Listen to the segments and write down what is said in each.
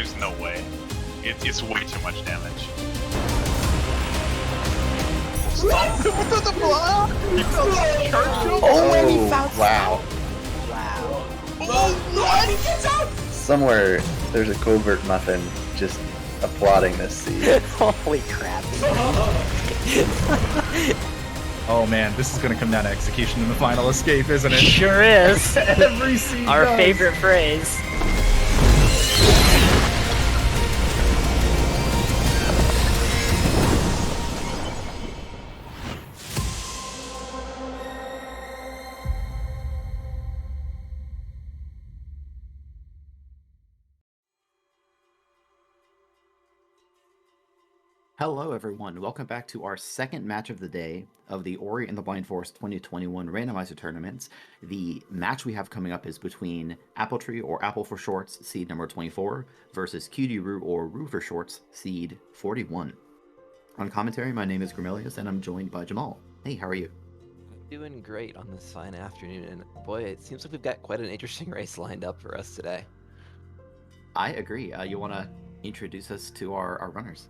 There's no way. It's way too much damage. Stop him with the block! He found Churchill! Oh, and he found wow. Wow. Oh, he gets out! Somewhere there's a covert muffin just applauding this seed. Holy crap. Oh man, this is gonna come down to execution in the final escape, isn't it? Sure is. Every seed Our does. favorite phrase. Hello everyone, welcome back to our second match of the day of the Ori and the Blind Forest 2021 Randomizer tournaments. The match we have coming up is between Appietreee, or Apple for Shorts, seed number 24, versus Cutieroo, or Roo for Shorts, seed 41. On commentary, my name is Grimelius, and I'm joined by Jamal. Hey, how are you? Doing great on this fine afternoon, and boy, it seems like we've got quite an interesting race lined up for us today. I agree. You want to introduce us to our runners?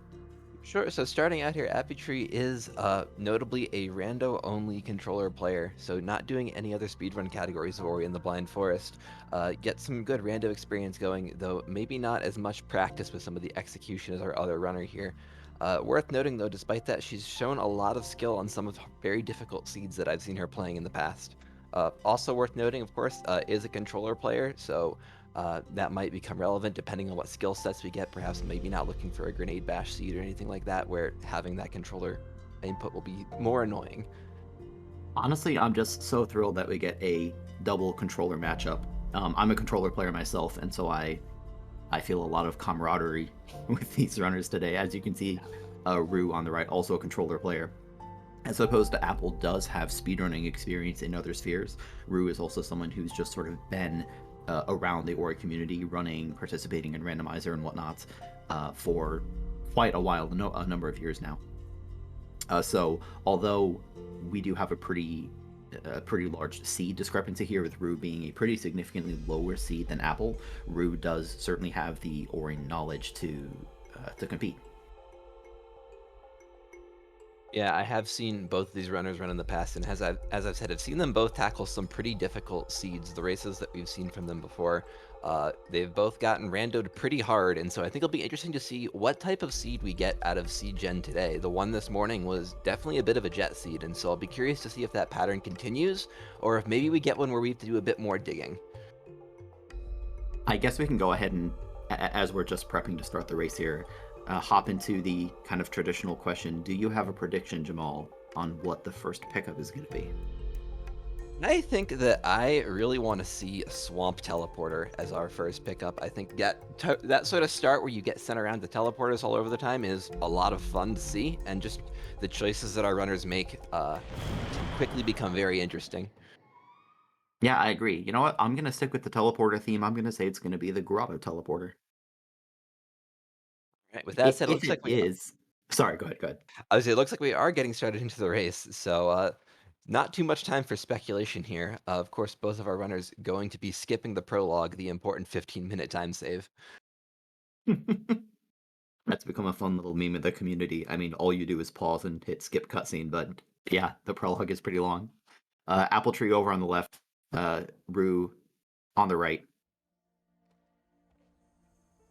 Sure, so starting out here, Appietreee is notably a rando-only controller player, so not doing any other speedrun categories of Ori and the Blind Forest. Get some good rando experience going, though maybe not as much practice with some of the execution as our other runner here. Worth noting, though, despite that, she's shown a lot of skill on some of very difficult seeds that I've seen her playing in the past. Also worth noting, of course, is a controller player, so that might become relevant depending on what skill sets we get. Perhaps maybe not looking for a grenade bash seed or anything like that, where having that controller input will be more annoying. Honestly, I'm just so thrilled that we get a double controller matchup. I'm a controller player myself, and so I feel a lot of camaraderie with these runners today. As you can see, Roo on the right, also a controller player. As opposed to Apple does have speedrunning experience in other spheres, Roo is also someone who's just sort of been around the Ori community, participating in Randomizer and whatnot, for quite a while, a number of years now. So although we do have a pretty large seed discrepancy here, with Roo being a pretty significantly lower seed than Apple, Roo does certainly have the Ori knowledge to compete. Yeah, I have seen both of these runners run in the past, and as I've said, I've seen them both tackle some pretty difficult seeds. The races that we've seen from them before, they've both gotten randoed pretty hard, and so I think it'll be interesting to see what type of seed we get out of Seed Gen today. The one this morning was definitely a bit of a jet seed, and so I'll be curious to see if that pattern continues, or if maybe we get one where we have to do a bit more digging. I guess we can go ahead and, as we're just prepping to start the race here, hop into the kind of traditional question. Do you have a prediction, Jamal, on what the first pickup is going to be? I think that I really want to see a Swamp Teleporter as our first pickup. I think that sort of start where you get sent around to teleporters all over the time is a lot of fun to see, and just the choices that our runners make can quickly become very interesting. Yeah, I agree. You know what? I'm going to stick with the teleporter theme. I'm going to say it's going to be the Grotto Teleporter. Right, with that said, it looks like we is. Sorry, go ahead. I was. It looks like we are getting started into the race, so not too much time for speculation here. Of course, both of our runners going to be skipping the prologue, the important 15-minute time save. That's become a fun little meme of the community. I mean, all you do is pause and hit skip cutscene, but yeah, the prologue is pretty long. Appietreee over on the left, Roo on the right.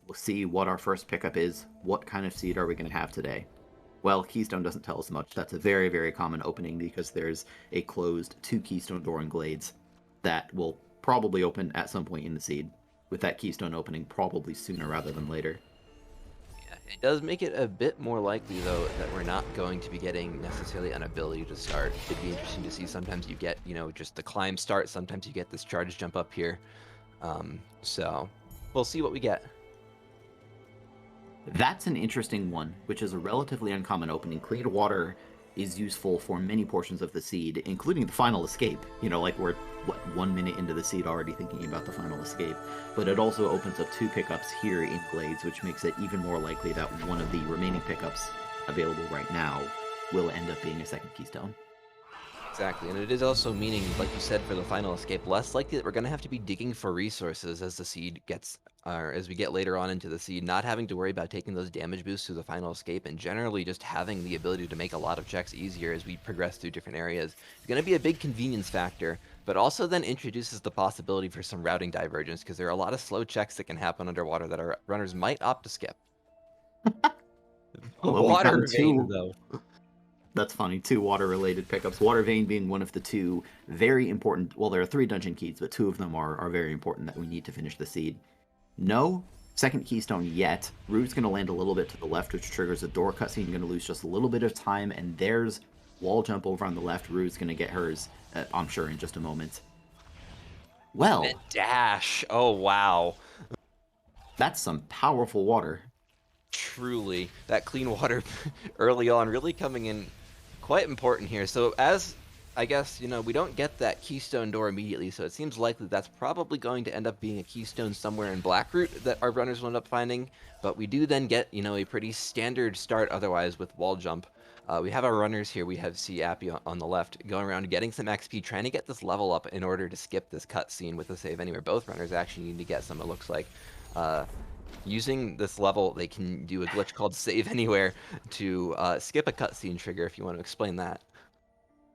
We'll see what our first pickup is. What kind of seed are we going to have today? Well, Keystone doesn't tell us much. That's a very, very common opening because there's a closed 2 Keystone door and glades that will probably open at some point in the seed, with that Keystone opening probably sooner rather than later. Yeah, it does make it a bit more likely, though, that we're not going to be getting necessarily an ability to start. It'd be interesting to see. Sometimes you get, just the climb start. Sometimes you get this charge jump up here. So we'll see what we get. That's an interesting one, which is a relatively uncommon opening. Clear water is useful for many portions of the seed, including the final escape. Like we're, 1 minute into the seed already thinking about the final escape. But it also opens up 2 pickups here in Glades, which makes it even more likely that one of the remaining pickups available right now will end up being a second Keystone. Exactly, and it is also meaning, like you said, for the final escape, less likely that we're going to have to be digging for resources as the seed gets, or as we get later on into the seed, not having to worry about taking those damage boosts through the final escape, and generally just having the ability to make a lot of checks easier as we progress through different areas. It's going to be a big convenience factor, but also then introduces the possibility for some routing divergence, because there are a lot of slow checks that can happen underwater that our runners might opt to skip. Well, we've Water gotten vein, two. though. That's funny. Two water-related pickups. Water Vein being one of the two very important. Well, there are 3 dungeon keys, but 2 of them are very important that we need to finish the seed. No second keystone yet. Rue's going to land a little bit to the left, which triggers a door cutscene. Going to lose just a little bit of time, and there's wall jump over on the left. Rue's going to get hers, I'm sure, in just a moment. Well, And dash. Oh, wow. that's some powerful water. Truly, that clean water early on really coming in quite important here. So as, I guess, you know, we don't get that keystone door immediately, so it seems likely that's probably going to end up being a keystone somewhere in Blackroot that our runners will end up finding. But we do then get, you know, a pretty standard start otherwise with wall jump. We have our runners here. We have Appy on the left going around getting some XP, trying to get this level up in order to skip this cutscene with the save anywhere. Both runners actually need to get some, it looks like. Using this level, they can do a glitch called Save Anywhere to skip a cutscene trigger, if you want to explain that.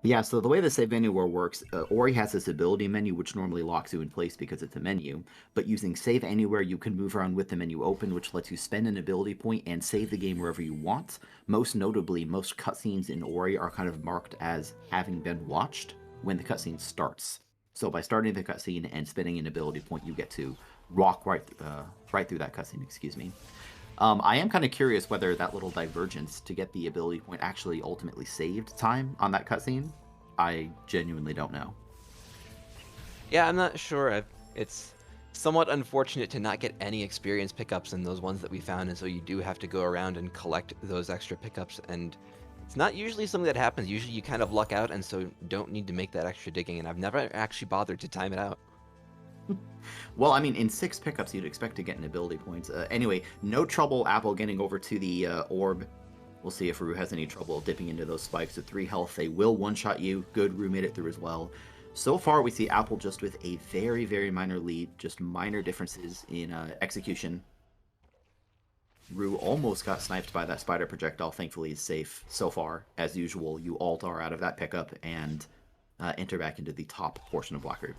Yeah, so the way the Save Anywhere works, Ori has this ability menu which normally locks you in place because it's a menu, but using Save Anywhere you can move around with the menu open, which lets you spend an ability point and save the game wherever you want. Most notably, most cutscenes in Ori are kind of marked as having been watched when the cutscene starts. So by starting the cutscene and spending an ability point, you get to walk right through that cutscene, excuse me. I am kind of curious whether that little divergence to get the ability point actually ultimately saved time on that cutscene. I genuinely don't know. Yeah, I'm not sure. It's somewhat unfortunate to not get any experience pickups in those ones that we found, and so you do have to go around and collect those extra pickups, and it's not usually something that happens. Usually you kind of luck out, and so don't need to make that extra digging, and I've never actually bothered to time it out. Well, I mean, in 6 pickups, you'd expect to get an ability points. Anyway, no trouble Apple getting over to the orb. We'll see if Rue has any trouble dipping into those spikes. At 3 health, they will one-shot you. Good, Rue made it through as well. So far, we see Apple just with a very, very minor lead, just minor differences in execution. Rue almost got sniped by that spider projectile. Thankfully, he's safe so far. As usual, you alt R out of that pickup and enter back into the top portion of Blackroot.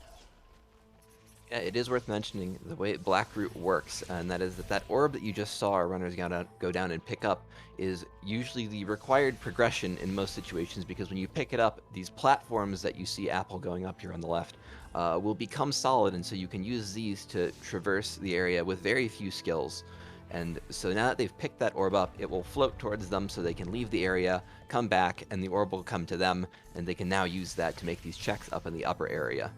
Yeah, it is worth mentioning the way Blackroot works, and that is that orb that you just saw our runners go down and pick up is usually the required progression in most situations, because when you pick it up, these platforms that you see Apple going up here on the left will become solid, and so you can use these to traverse the area with very few skills. And so now that they've picked that orb up, it will float towards them so they can leave the area, come back, and the orb will come to them, and they can now use that to make these checks up in the upper area.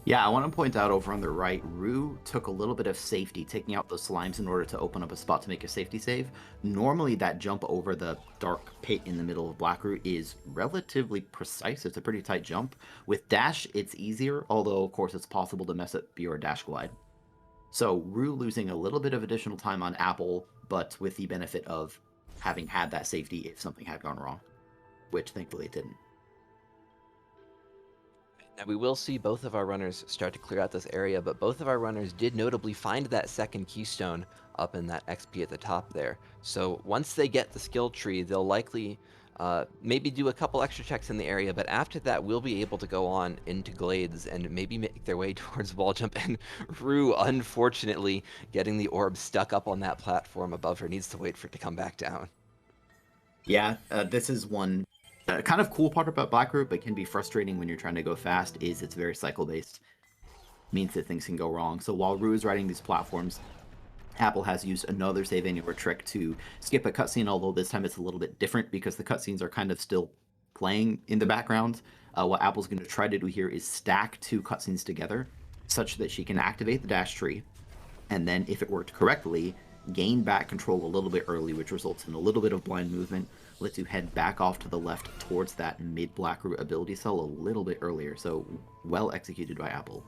Yeah, I want to point out over on the right, Rue took a little bit of safety, taking out those slimes in order to open up a spot to make a safety save. Normally, that jump over the dark pit in the middle of Blackroot is relatively precise. It's a pretty tight jump. With dash, it's easier, although, of course, it's possible to mess up your dash glide. So, Rue losing a little bit of additional time on Apple, but with the benefit of having had that safety if something had gone wrong, which thankfully it didn't. Now we will see both of our runners start to clear out this area, but both of our runners did notably find that second keystone up in that XP at the top there. So once they get the skill tree, they'll likely maybe do a couple extra checks in the area, but after that we'll be able to go on into glades and maybe make their way towards wall jump. And Rue, unfortunately, getting the orb stuck up on that platform above her, needs to wait for it to come back down. Yeah, this is one kind of cool part about Blackroot, but can be frustrating when you're trying to go fast, is it's very cycle-based. Means that things can go wrong. So while Rue is riding these platforms, Apple has used another Save Anywhere trick to skip a cutscene, although this time it's a little bit different because the cutscenes are kind of still playing in the background. What Apple's going to try to do here is stack 2 cutscenes together such that she can activate the dash tree, and then if it worked correctly, gain back control a little bit early, which results in a little bit of blind movement, lets you head back off to the left towards that mid Blackroot ability cell a little bit earlier. So well executed by Apple.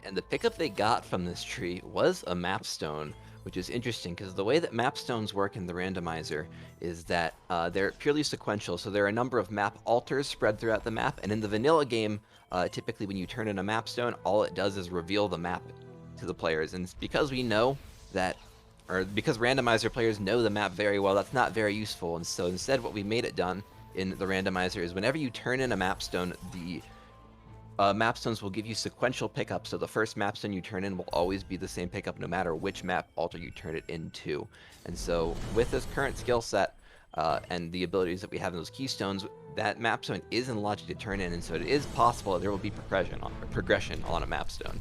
And the pickup they got from this tree was a map stone, which is interesting because the way that map stones work in the randomizer is that they're purely sequential. So there are a number of map altars spread throughout the map, and in the vanilla game, typically when you turn in a map stone, all it does is reveal the map to the players. And it's because we know that, or because randomizer players know the map very well, that's not very useful. And so instead, what we made it done in the randomizer is whenever you turn in a map stone, the mapstones will give you sequential pickups, so the first mapstone you turn in will always be the same pickup no matter which map altar you turn it into. And so with this current skill set and the abilities that we have in those keystones, that mapstone is in logic to turn in, and so it is possible that there will be progression on a mapstone.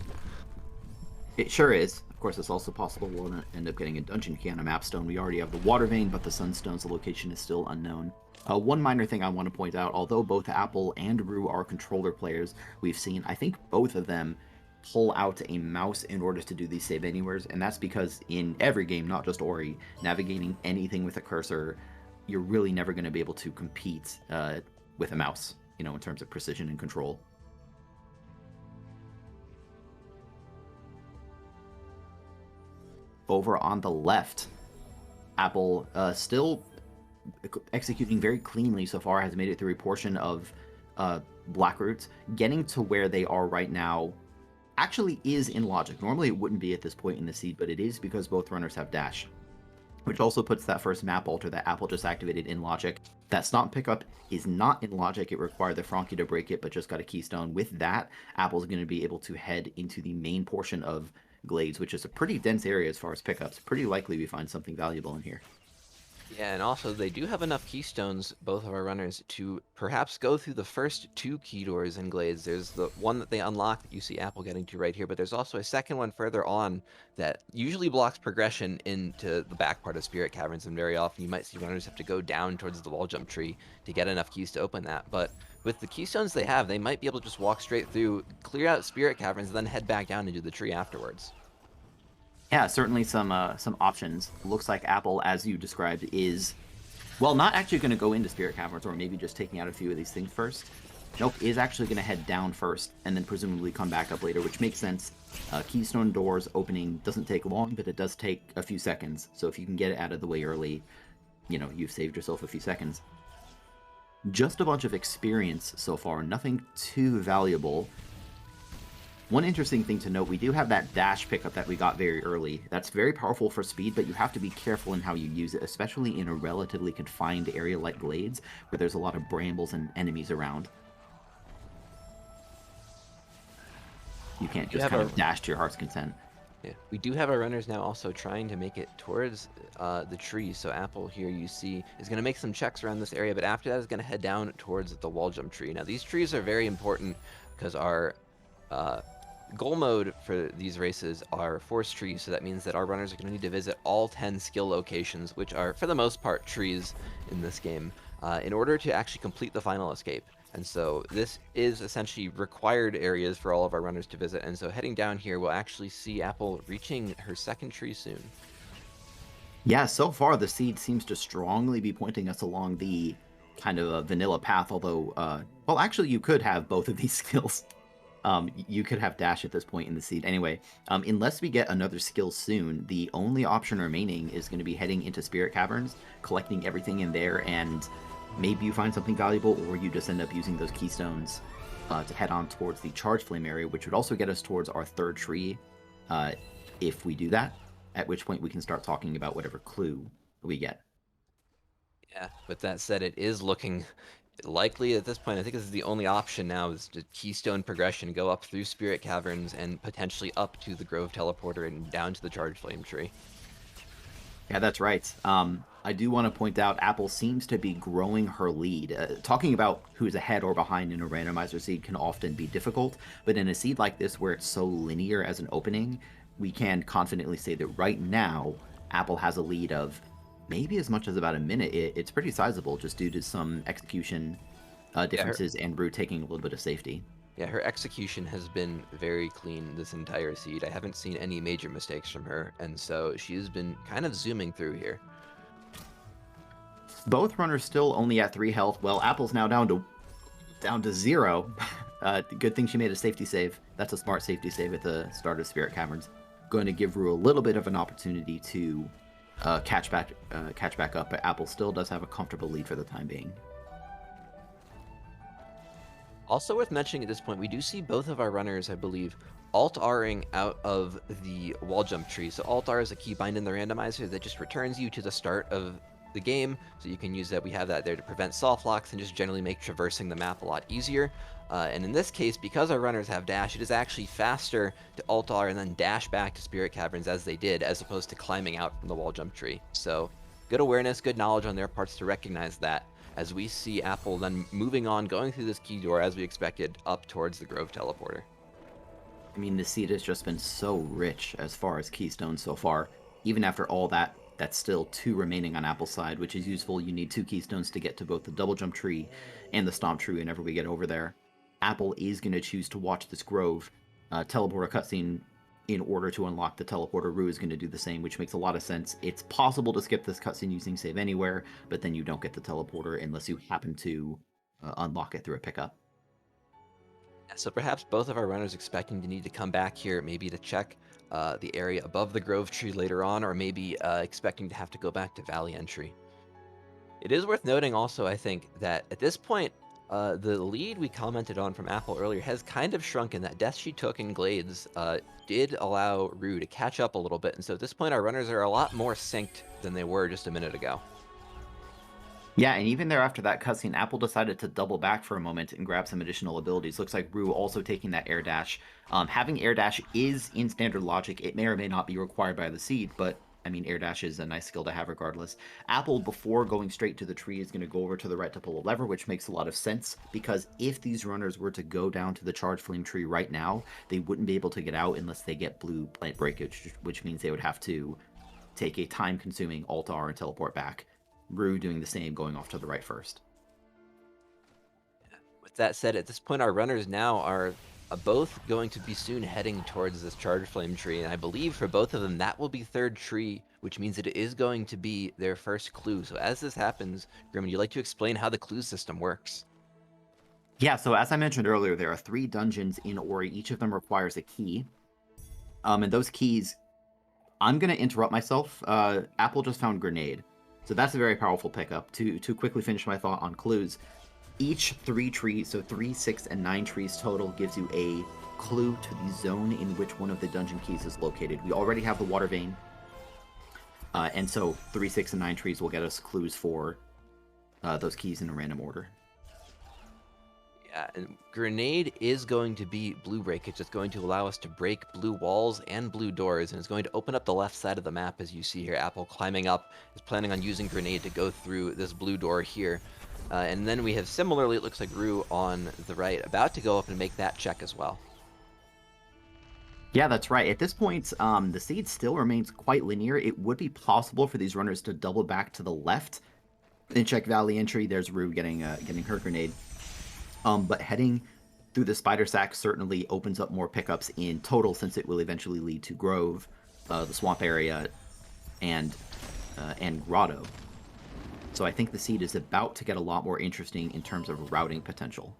It sure is. Of course, it's also possible we'll end up getting a dungeon key on a mapstone. We already have the water vein, but the sunstones, the location is still unknown. One minor thing I want to point out, although both Apple and Rue are controller players, we've seen, I think both of them pull out a mouse in order to do these save anywheres, and that's because in every game, not just Ori, navigating anything with a cursor, you're really never going to be able to compete with a mouse, you know, in terms of precision and control. Over on the left, Apple still executing very cleanly so far, has made it through a portion of Black Roots. Getting to where they are right now actually is in logic. Normally it wouldn't be at this point in the seed, but it is because both runners have dash, which also puts that first map altar that Apple just activated in logic. That stomp pickup is not in logic. It required the Frankie to break it, but just got a keystone. With that, Apple's going to be able to head into the main portion of Glades, which is a pretty dense area as far as pickups. Pretty likely we find something valuable in here. Yeah, and also they do have enough keystones, both of our runners, to perhaps go through the first two key doors in Glades. There's the one that they unlock that you see Apple getting to right here, but there's also a second one further on that usually blocks progression into the back part of Spirit Caverns, and very often you might see runners have to go down towards the wall jump tree to get enough keys to open that. But with the keystones they have, they might be able to just walk straight through, clear out Spirit Caverns, and then head back down and do the tree afterwards. Yeah, certainly some options. Looks like Apple, as you described, is, well, not actually going to go into Spirit Caverns, or maybe just taking out a few of these things first. Nope, is actually going to head down first, and then presumably come back up later, which makes sense. Keystone doors opening doesn't take long, but it does take a few seconds. So if you can get it out of the way early, you know, you've saved yourself a few seconds. Just a bunch of experience so far, nothing too valuable. One interesting thing to note, we do have that dash pickup that we got very early. That's very powerful for speed, but you have to be careful in how you use it, especially in a relatively confined area like Glades, where there's a lot of brambles and enemies around. You can't just kind of dash to your heart's content. Yeah, we do have our runners now also trying to make it towards the tree. So Apple here you see is going to make some checks around this area, but after that is going to head down towards the wall jump tree. Now these trees are very important because our goal mode for these races are force trees, so that means that our runners are going to need to visit all 10 skill locations, which are for the most part trees in this game, in order to actually complete the final escape. And so this is essentially required areas for all of our runners to visit, and so heading down here we'll actually see Apple reaching her second tree soon. Yeah, so far the seed seems to strongly be pointing us along the kind of a vanilla path, although, well, actually you could have both of these skills. You could have dash at this point in the seed. Anyway, unless we get another skill soon, the only option remaining is going to be heading into Spirit Caverns, collecting everything in there, and maybe you find something valuable, or you just end up using those keystones to head on towards the Charge Flame area, which would also get us towards our third tree if we do that, at which point we can start talking about whatever clue we get. Yeah, with that said, it is looking likely at this point. I think this is the only option now, is to keystone progression, go up through Spirit Caverns and potentially up to the Grove Teleporter and down to the Charge Flame tree. Yeah, that's right. I do want to point out Apple seems to be growing her lead. Talking about who's ahead or behind in a randomizer seed can often be difficult, but in a seed like this where it's so linear as an opening, we can confidently say that right now Apple has a lead of maybe as much as about a minute. It's pretty sizable just due to some execution differences and Rue taking a little bit of safety. Yeah, her execution has been very clean this entire seed. I haven't seen any major mistakes from her, and so she's been kind of zooming through here. Both runners still only at 3 health. Well, Apple's now down to 0. Good thing she made a safety save. That's a smart safety save at the start of Spirit Caverns. Going to give Rue a little bit of an opportunity to catch back up, but Apple still does have a comfortable lead for the time being. Also worth mentioning at this point, we do see both of our runners, I believe, Alt-Ring out of the wall jump tree. So Alt-R is a keybind in the randomizer that just returns you to the start of the game, so you can use that. We have that there to prevent soft locks and just generally make traversing the map a lot easier. And in this case, because our runners have dash, it is actually faster to Alt-R and then dash back to Spirit Caverns as they did, as opposed to climbing out from the wall jump tree. So good awareness, good knowledge on their parts to recognize that, as we see Apple then moving on, going through this key door as we expected, up towards the Grove teleporter. I mean, the seed has just been so rich as far as keystones so far. Even after all that, that's still 2 remaining on Apple's side, which is useful. You need 2 keystones to get to both the double jump tree and the stomp tree whenever we get over there. Apple is going to choose to watch this Grove teleporter cutscene in order to unlock the teleporter. Rue is going to do the same, which makes a lot of sense. It's possible to skip this cutscene using Save Anywhere, but then you don't get the teleporter unless you happen to unlock it through a pickup. So perhaps both of our runners expecting to need to come back here, maybe to check the area above the Grove tree later on, or maybe expecting to have to go back to Valley Entry. It is worth noting also, I think, that at this point, the lead we commented on from Apple earlier has kind of shrunken. That death she took in Glades did allow Rue to catch up a little bit, and so at this point our runners are a lot more synced than they were just a minute ago. Yeah, and even there after that cutscene, Apple decided to double back for a moment and grab some additional abilities. Looks like Rue also taking that air dash. Having air dash is in standard logic. It may or may not be required by the seed, but I mean, air dash is a nice skill to have regardless. Apple, before going straight to the tree, is going to go over to the right to pull a lever, which makes a lot of sense, because if these runners were to go down to the charge flame tree right now, they wouldn't be able to get out unless they get blue plant breakage, which means they would have to take a time-consuming Alt-R and teleport back. Rue doing the same, going off to the right first. With that said, at this point our runners now are both going to be soon heading towards this charge flame tree, and I believe for both of them that will be third tree, which means that it is going to be their first clue. So as this happens, Grim, would you like to explain how the clue system works? Yeah, so as I mentioned earlier, there are 3 dungeons in Ori. Each of them requires a key. And those keys, I'm going to interrupt myself. Apple just found Grenade. So that's a very powerful pickup. To quickly finish my thought on clues, each 3 trees, so 3, 6, and 9 trees total, gives you a clue to the zone in which one of the dungeon keys is located. We already have the water vein, and so 3, 6, and 9 trees will get us clues for those keys in a random order. Yeah, and Grenade is going to be blue breakage. It's going to allow us to break blue walls and blue doors, and it's going to open up the left side of the map, as you see here. Apple climbing up is planning on using Grenade to go through this blue door here. And then we have, similarly, it looks like Rue on the right, about to go up and make that check as well. Yeah, that's right. At this point, the seed still remains quite linear. It would be possible for these runners to double back to the left and check Valley Entry. There's Rue getting her Grenade. But heading through the Spider Sack certainly opens up more pickups in total, since it will eventually lead to Grove, the swamp area, and Grotto. So I think the seed is about to get a lot more interesting in terms of routing potential.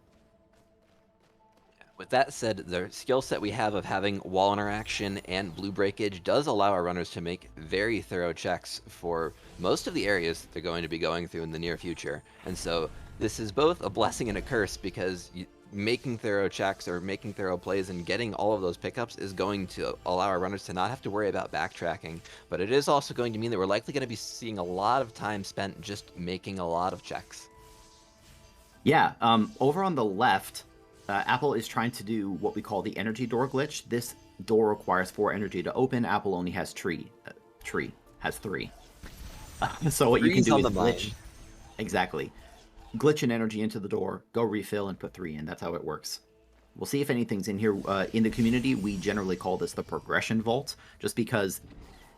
With that said, the skill set we have of having wall interaction and blue breakage does allow our runners to make very thorough checks for most of the areas they're going to be going through in the near future. And so this is both a blessing and a curse, because making thorough checks or making thorough plays and getting all of those pickups is going to allow our runners to not have to worry about backtracking. But it is also going to mean that we're likely going to be seeing a lot of time spent just making a lot of checks. Yeah, over on the left, Apple is trying to do what we call the energy door glitch. This door requires 4 energy to open. Apple only has tree has 3. So what you can do is glitch. Exactly. Glitch an energy into the door, go refill, and put 3 in. That's how it works. We'll see if anything's in here. In the community, we generally call this the progression vault, just because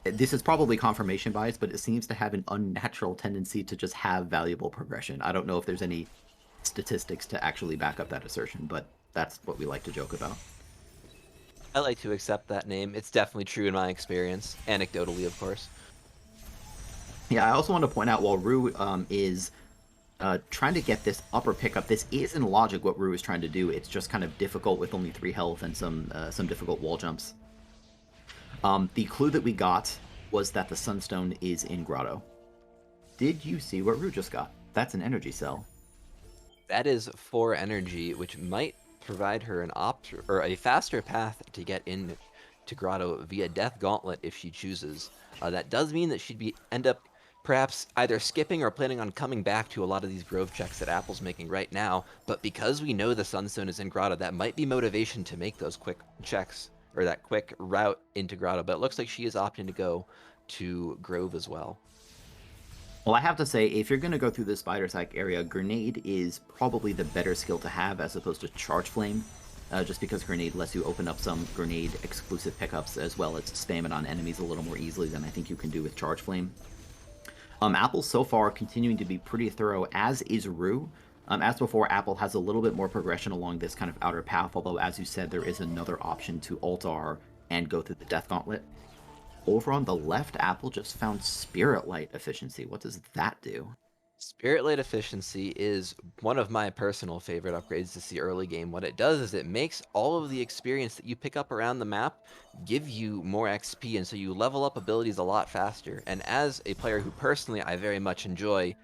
this is probably confirmation bias, but it seems to have an unnatural tendency to just have valuable progression. I don't know if there's any statistics to actually back up that assertion, but that's what we like to joke about. I like to accept that name. It's definitely true in my experience, anecdotally, of course. Yeah, I also want to point out, while Rue is trying to get this upper pickup. This is in logic what Rue is trying to do. It's just kind of difficult with only 3 health and some difficult wall jumps. The clue that we got was that the Sunstone is in Grotto. Did you see what Rue just got? That's an energy cell. That is 4 energy, which might provide her an a faster path to get in to Grotto via Death Gauntlet if she chooses. That does mean that she'd end up perhaps either skipping or planning on coming back to a lot of these Grove checks that Apple's making right now, but because we know the Sunstone is in Grotto, that might be motivation to make those quick checks, or that quick route into Grotto, but it looks like she is opting to go to Grove as well. Well, I have to say, if you're going to go through the Spider Sack area, Grenade is probably the better skill to have as opposed to Charge Flame, just because Grenade lets you open up some Grenade exclusive pickups as well as spam it on enemies a little more easily than I think you can do with Charge Flame. Apple so far continuing to be pretty thorough, as is Rue. As before, Apple has a little bit more progression along this kind of outer path, although as you said, there is another option to Alt-R and go through the Death Gauntlet. Over on the left, Apple just found Spirit Light efficiency. What does that do? Spirit Light efficiency is one of my personal favorite upgrades to see early game. What it does is it makes all of the experience that you pick up around the map give you more XP, and so you level up abilities a lot faster. And as a player who personally I very much enjoy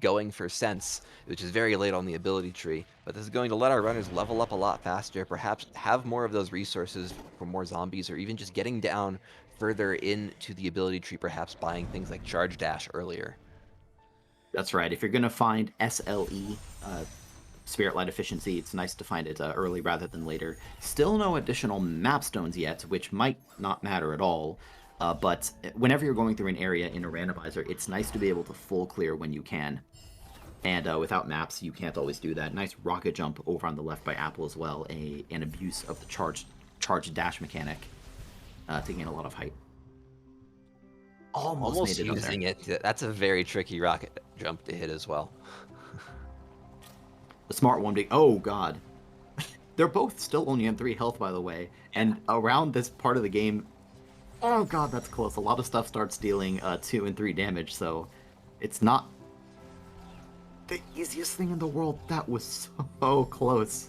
going for Sense, which is very late on the ability tree, but this is going to let our runners level up a lot faster, perhaps have more of those resources for more zombies, or even just getting down further into the ability tree, perhaps buying things like Charge Dash earlier. That's right. If you're going to find SLE, Spirit Light Efficiency, it's nice to find it early rather than later. Still no additional map stones yet, which might not matter at all. But whenever you're going through an area in a randomizer, it's nice to be able to full clear when you can. And without maps, you can't always do that. Nice rocket jump over on the left by Apple as well. An abuse of the charge dash mechanic to gain a lot of height. Almost made it using it. That's a very tricky rocket jump to hit as well. The smart one being, oh god. They're both still only on 3 health, by the way. And around this part of the game, oh god, that's close. A lot of stuff starts dealing 2 and 3 damage, so it's not the easiest thing in the world. That was so close.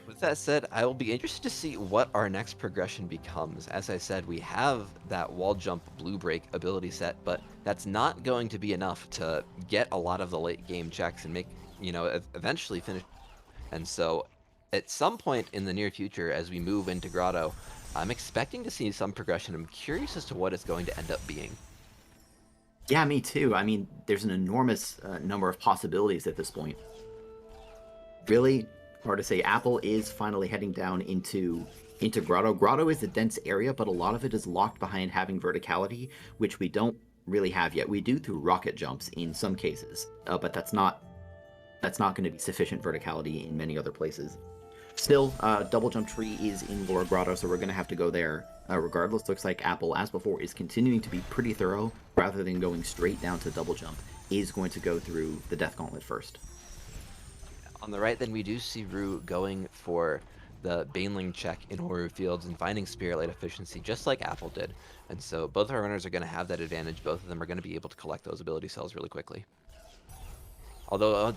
With that said, I will be interested to see what our next progression becomes. As I said, we have that wall jump blue break ability set, but that's not going to be enough to get a lot of the late game checks and make, eventually finish. And so at some point in the near future, as we move into Grotto, I'm expecting to see some progression. I'm curious as to what it's going to end up being. Yeah, me too. I mean, there's an enormous number of possibilities at this point. Really hard to say. Apple is finally heading down into Grotto. Grotto is a dense area, but a lot of it is locked behind having verticality, which we don't really have yet. We do through rocket jumps in some cases, but that's not going to be sufficient verticality in many other places. Still, double jump tree is in Lower Grotto, so we're going to have to go there. Regardless, looks like Apple, as before, is continuing to be pretty thorough, rather than going straight down to double jump, is going to go through the Death Gauntlet first. On the right, then, we do see Rue going for the Baneling check in Horror Fields and finding Spirit Light efficiency, just like Apple did. And so both our runners are going to have that advantage. Both of them are going to be able to collect those ability cells really quickly. Although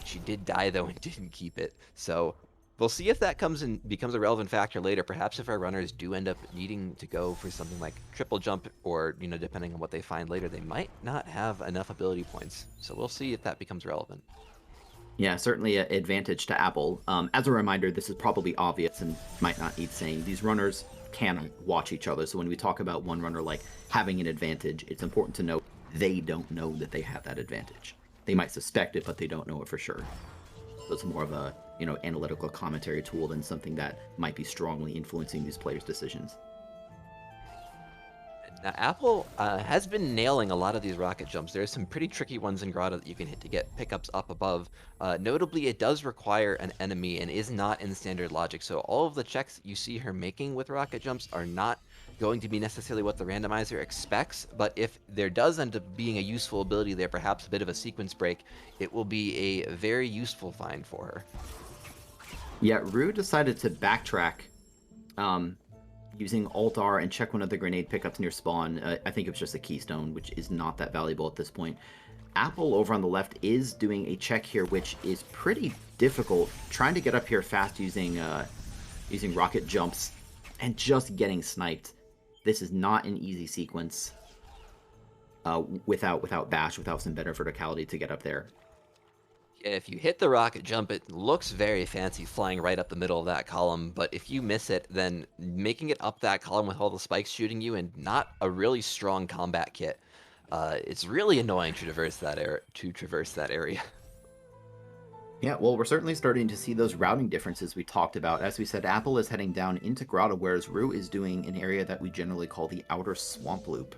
she did die, though, and didn't keep it. So we'll see if that becomes a relevant factor later. Perhaps if our runners do end up needing to go for something like triple jump, or, depending on what they find later, they might not have enough ability points. So we'll see if that becomes relevant. Yeah, certainly an advantage to Apple. As a reminder, this is probably obvious and might not need saying. These runners can watch each other, so when we talk about one runner like having an advantage, it's important to note they don't know that they have that advantage. They might suspect it, but they don't know it for sure. So it's more of a, analytical commentary tool than something that might be strongly influencing these players' decisions. Now, Apple has been nailing a lot of these rocket jumps. There's some pretty tricky ones in Grotto that you can hit to get pickups up above. Notably, it does require an enemy and is not in standard logic, so all of the checks that you see her making with rocket jumps are not going to be necessarily what the randomizer expects, but if there does end up being a useful ability there, perhaps a bit of a sequence break, it will be a very useful find for her. Yeah, Rue decided to backtrack using Alt-R and check one of the grenade pickups near spawn. I think it was just a keystone, which is not that valuable at this point. Apple over on the left is doing a check here, which is pretty difficult. Trying to get up here fast using rocket jumps and just getting sniped. This is not an easy sequence without bash, without some better verticality to get up there. If you hit the rocket jump, it looks very fancy flying right up the middle of that column, but if you miss it, then making it up that column with all the spikes shooting you and not a really strong combat kit, it's really annoying to traverse that area. Yeah, well, we're certainly starting to see those routing differences we talked about. As we said, Apple is heading down into Grotto, whereas Rue is doing an area that we generally call the Outer Swamp Loop.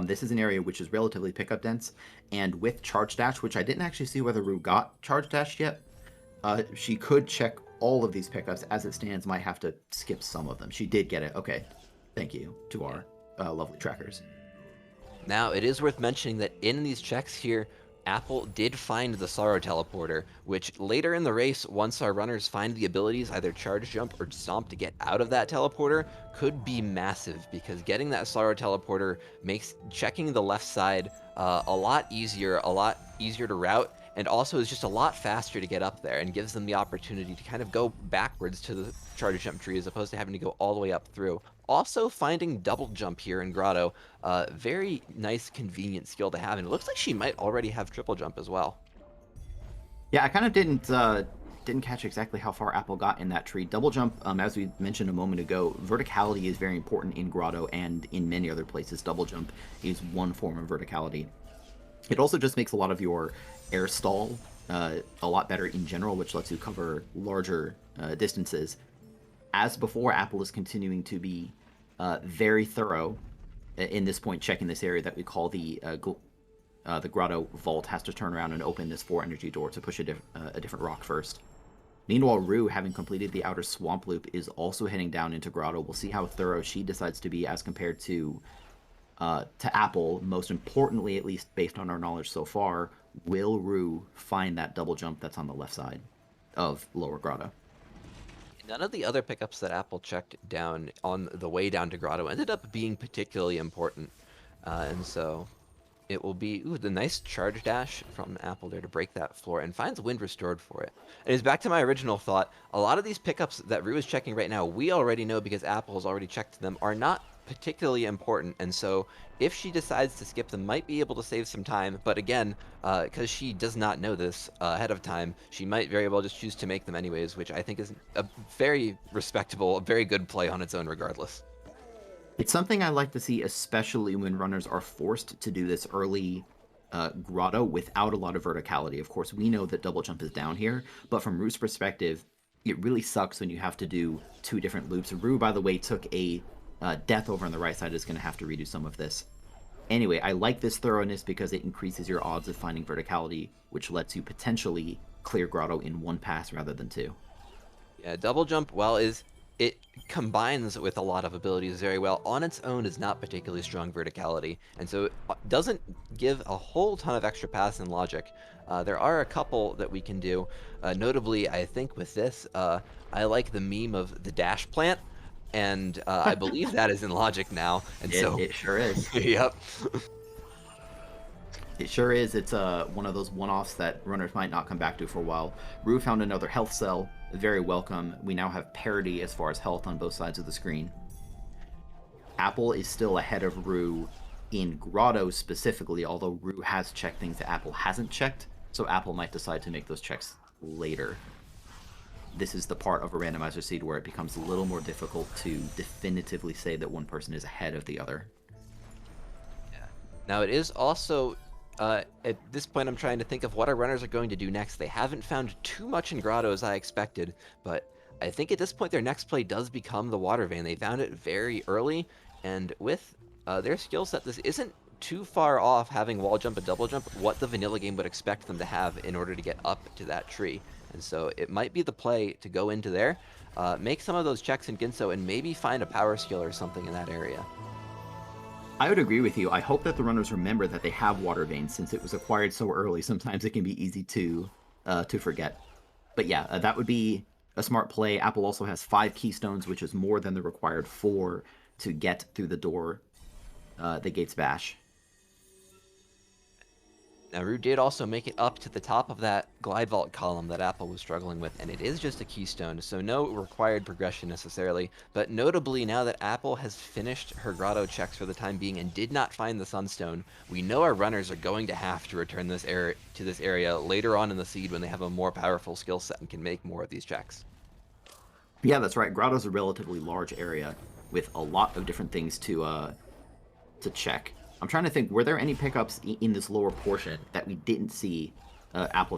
This is an area which is relatively pickup dense, and with Charge Dash, which I didn't actually see whether Rue got Charge Dash yet, she could check all of these pickups. As it stands, might have to skip some of them. She did get it. Okay, thank you to our lovely trackers. Now, it is worth mentioning that in these checks here, Apple did find the Sorrow Teleporter, which later in the race, once our runners find the abilities, either Charge Jump or Stomp to get out of that teleporter, could be massive, because getting that Sorrow Teleporter makes checking the left side a lot easier to route, and also is just a lot faster to get up there, and gives them the opportunity to kind of go backwards to the Charge Jump tree as opposed to having to go all the way up through. Also, finding Double Jump here in Grotto, very nice, convenient skill to have, and it looks like she might already have Triple Jump as well. Yeah, I kind of didn't catch exactly how far Apple got in that tree. Double Jump, as we mentioned a moment ago, verticality is very important in Grotto and in many other places. Double Jump is one form of verticality. It also just makes a lot of your air stall a lot better in general, which lets you cover larger distances. As before, Apple is continuing to be very thorough in this point, checking this area that we call the Grotto Vault. Has to turn around and open this 4 energy door to push a different rock first. Meanwhile, Rue, having completed the Outer Swamp Loop, is also heading down into Grotto. We'll see how thorough she decides to be as compared to Apple. Most importantly, at least based on our knowledge so far, will Rue find that double jump that's on the left side of Lower Grotto? None of the other pickups that Apple checked down on the way down to Grotto ended up being particularly important. And so it will be the nice charge dash from Apple there to break that floor and finds wind restored for it. And it's back to my original thought. A lot of these pickups that Rue is checking right now, we already know because Apple has already checked them, are not particularly important. And so if she decides to skip them, might be able to save some time. But again, because she does not know this ahead of time, she might very well just choose to make them anyways, which I think is a very respectable, a very good play on its own regardless. It's something I like to see, especially when runners are forced to do this early Grotto without a lot of verticality. Of course, we know that double jump is down here, but from Rue's perspective, it really sucks when you have to do 2 different loops. Rue, by the way, took a death over on the right side, is going to have to redo some of this. Anyway, I like this thoroughness because it increases your odds of finding verticality, which lets you potentially clear Grotto in 1 pass rather than 2. Yeah, double jump, well, it combines with a lot of abilities very well. On its own is not particularly strong verticality, and so it doesn't give a whole ton of extra pass and logic. There are a couple that we can do. Notably, I think with this, I like the meme of the dash plant, and I believe that is in logic now. And It sure is. Yep. It sure is. It's one of those one-offs that runners might not come back to for a while. Rue found another health cell. Very welcome. We now have parity as far as health on both sides of the screen. Apple is still ahead of Rue in Grotto specifically, although Rue has checked things that Apple hasn't checked, so Apple might decide to make those checks later. This is the part of a randomizer seed where it becomes a little more difficult to definitively say that one person is ahead of the other. Yeah. Now it is also, at this point I'm trying to think of what our runners are going to do next. They haven't found too much in Grotto as I expected, but I think at this point their next play does become the water vein. They found it very early, and with their skill set, this isn't too far off having wall jump and double jump what the vanilla game would expect them to have in order to get up to that tree. And so it might be the play to go into there, make some of those checks in Ginso, and maybe find a power skill or something in that area. I would agree with you. I hope that the runners remember that they have water veins, since it was acquired so early. Sometimes it can be easy to forget. But yeah, that would be a smart play. Apple also has 5 keystones, which is more than the required 4 to get through the door, the gates bash. Now, Rue did also make it up to the top of that glide vault column that Apple was struggling with, and it is just a keystone, so no required progression necessarily. But notably, now that Apple has finished her grotto checks for the time being and did not find the sunstone, we know our runners are going to have to return this to this area later on in the seed when they have a more powerful skill set and can make more of these checks. Yeah, that's right. Grotto's a relatively large area with a lot of different things to check. I'm trying to think, were there any pickups in this lower portion that we didn't see Apple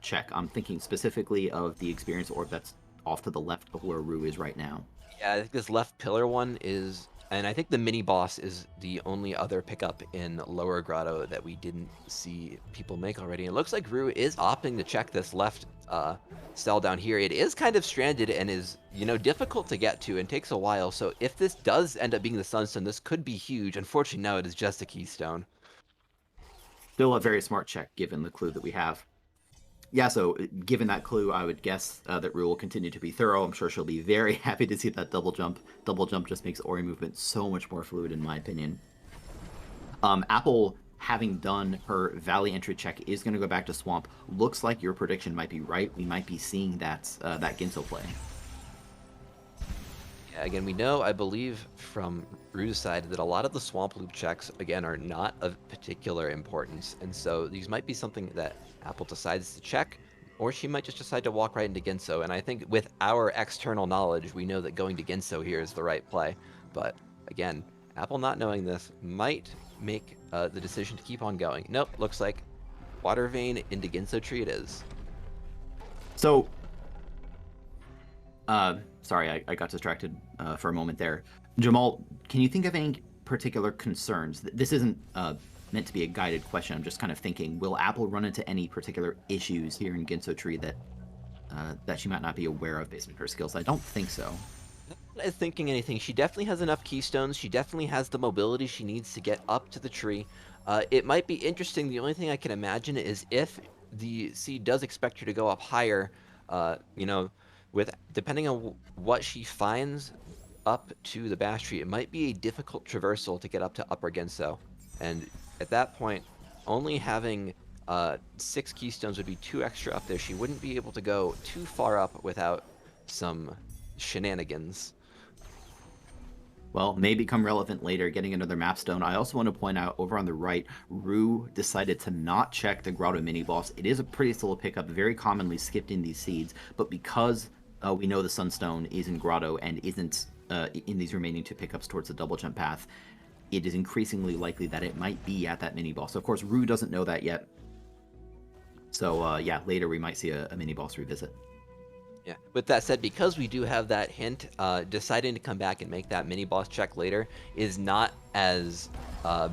check? I'm thinking specifically of the experience orb that's off to the left of where Rue is right now. Yeah, I think this left pillar one is, and I think the mini boss is the only other pickup in lower grotto that we didn't see people make already. It looks like Rue is opting to check this left cell down here. It is kind of stranded and is, you know, difficult to get to and takes a while. So if this does end up being the sunstone, this could be huge. Unfortunately, now it is just a keystone. Still a very smart check given the clue that we have. Yeah, so given that clue, I would guess that Rue will continue to be thorough. I'm sure she'll be very happy to see that double jump. Double jump just makes Ori movement so much more fluid, in my opinion. Apple, having done her Valley entry check, is going to go back to Swamp. Looks like your prediction might be right. We might be seeing that Ginso play. Yeah, again, we know, I believe, from Rue's side that a lot of the Swamp Loop checks, again, are not of particular importance. And so these might be something that Apple decides to check, or she might just decide to walk right into Ginso. And I think with our external knowledge, we know that going to Ginso here is the right play. But again, Apple not knowing this might make the decision to keep on going. Nope, looks like Water Vein into Ginso Tree it is. So, sorry, I got distracted for a moment there. Jamal, can you think of any particular concerns? This isn't meant to be a guided question. I'm just kind of thinking, will Apple run into any particular issues here in Ginso Tree that she might not be aware of based on her skills? I don't think so. Not as thinking anything. She definitely has enough keystones. She definitely has the mobility she needs to get up to the tree. It might be interesting. The only thing I can imagine is if the seed does expect her to go up higher, you know, depending on what she finds up to the bash tree, it might be a difficult traversal to get up to Upper Ginso. And at that point, only having 6 keystones would be 2 extra up there. She wouldn't be able to go too far up without some shenanigans. Well, may become relevant later, getting another map stone. I also want to point out, over on the right, Rue decided to not check the Grotto mini-boss. It is a pretty slow pickup, very commonly skipped in these seeds, but because we know the Sunstone is in Grotto and isn't in these remaining 2 pickups towards the double jump path, it is increasingly likely that it might be at that mini-boss. Of course, Rue doesn't know that yet. So, yeah, later we might see a mini-boss revisit. Yeah. With that said, because we do have that hint, deciding to come back and make that mini boss check later is not as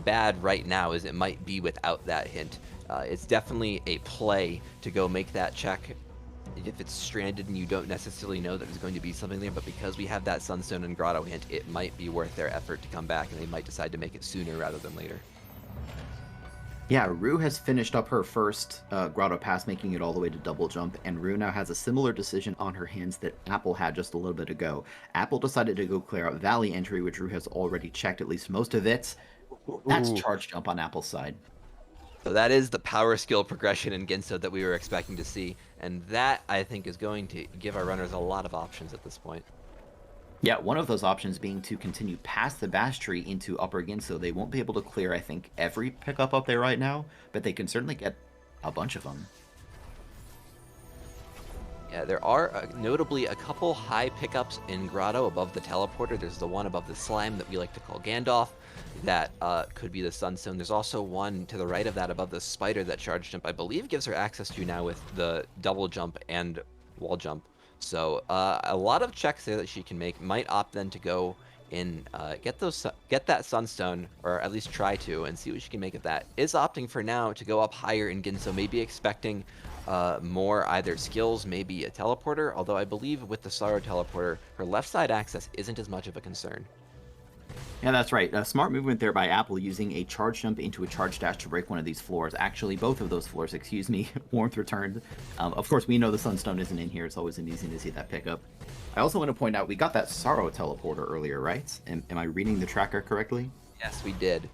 bad right now as it might be without that hint. It's definitely a play to go make that check if it's stranded and you don't necessarily know that there's going to be something there, but because we have that Sunstone and Grotto hint, it might be worth their effort to come back, and they might decide to make it sooner rather than later. Yeah, Rue has finished up her first Grotto pass, making it all the way to double jump, and Rue now has a similar decision on her hands that Apple had just a little bit ago. Apple decided to go clear out Valley entry, which Rue has already checked at least most of it. That's charge jump on Apple's side. So that is the power skill progression in Ginso that we were expecting to see, and that, I think, is going to give our runners a lot of options at this point. Yeah, one of those options being to continue past the bash tree into Upper Ginso. They won't be able to clear, I think, every pickup up there right now, but they can certainly get a bunch of them. Yeah, there are notably a couple high pickups in Grotto above the teleporter. There's the one above the slime that we like to call Gandalf. That could be the Sunstone. There's also one to the right of that above the spider that charge jump, I believe, gives her access to now with the double jump and wall jump. So a lot of checks there that she can make. Might opt then to go in, get that Sunstone, or at least try to, and see what she can make of that. Is opting for now to go up higher in Ginso, maybe expecting more either skills, maybe a teleporter, although I believe with the Sorrow teleporter, her left side access isn't as much of a concern. Yeah, that's right. A smart movement there by Apple, using a charge jump into a charge dash to break one of these floors. Actually, both of those floors, excuse me. Warmth returned. Of course, we know the Sunstone isn't in here. It's always amusing to see that pickup. I also want to point out, we got that Sorrow teleporter earlier, right? Am I reading the tracker correctly? Yes, we did.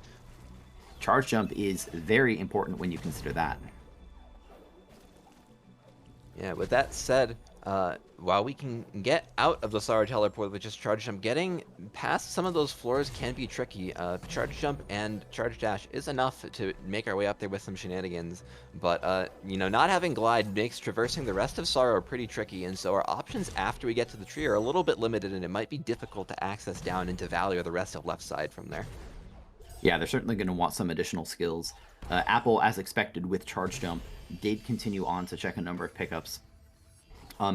charge jump is very important when you consider that. Yeah, with that said, while we can get out of the SAR teleport with just charge jump, getting past some of those floors can be tricky. Charge jump and charge dash is enough to make our way up there with some shenanigans, but you know, not having glide makes traversing the rest of SAR pretty tricky, and so our options after we get to the tree are a little bit limited, and it might be difficult to access down into Valley or the rest of left side from there. Yeah, they're certainly going to want some additional skills. Apple, as expected with charge jump, did continue on to check a number of pickups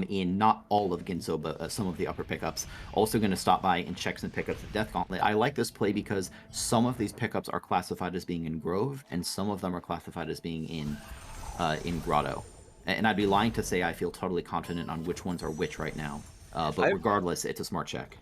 in not all of Ginso, but some of the upper pickups. Also going to stop by and check some pickups at Death Gauntlet. I like this play because some of these pickups are classified as being in Grove, and some of them are classified as being in Grotto. And I'd be lying to say I feel totally confident on which ones are which right now. But regardless, it's a smart check.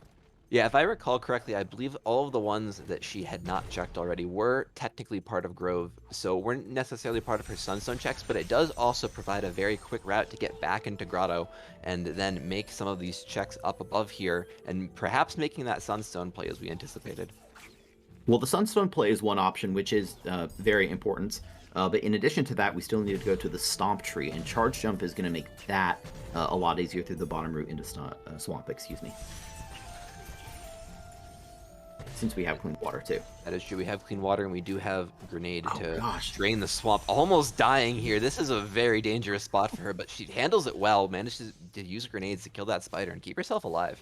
Yeah, if I recall correctly, I believe all of the ones that she had not checked already were technically part of Grove, so weren't necessarily part of her Sunstone checks, but it does also provide a very quick route to get back into Grotto and then make some of these checks up above here, and perhaps making that Sunstone play as we anticipated. Well, the Sunstone play is one option, which is very important. But in addition to that, we still need to go to the Stomp Tree, and Charge Jump is going to make that a lot easier through the bottom route into Swamp, excuse me. Since we have clean water, too. That is true. We have clean water, and we do have Grenade to gosh. drain the swamp. Almost dying here. This is a very dangerous spot for her, but she handles it well, manages to use grenades to kill that spider and keep herself alive.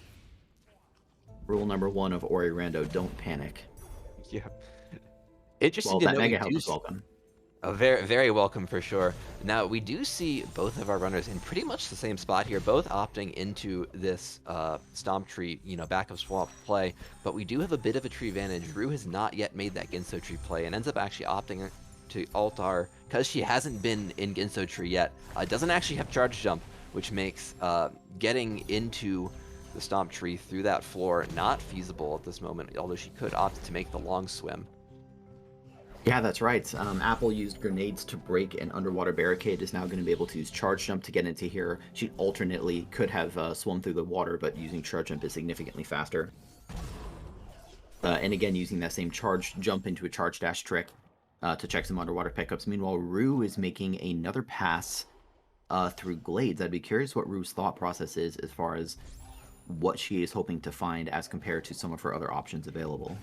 Rule number 1 of Ori Rando, don't panic. Yeah. Interesting Well, to that know mega help is welcome. Very, very welcome for sure. Now, we do see both of our runners in pretty much the same spot here, both opting into this Stomp Tree, you know, back of Swamp play, but we do have a bit of a tree advantage. Rue has not yet made that Ginso Tree play and ends up actually opting to Altar because she hasn't been in Ginso Tree yet. Doesn't actually have Charge Jump, which makes getting into the Stomp Tree through that floor not feasible at this moment, although she could opt to make the long swim. Yeah, that's right. Apple used grenades to break an underwater barricade, is now going to be able to use Charge Jump to get into here. She alternately could have swum through the water, but using Charge Jump is significantly faster. And again, using that same Charge Jump into a Charge Dash trick to check some underwater pickups. Meanwhile, Rue is making another pass through Glades. I'd be curious what Rue's thought process is as far as what she is hoping to find as compared to some of her other options available.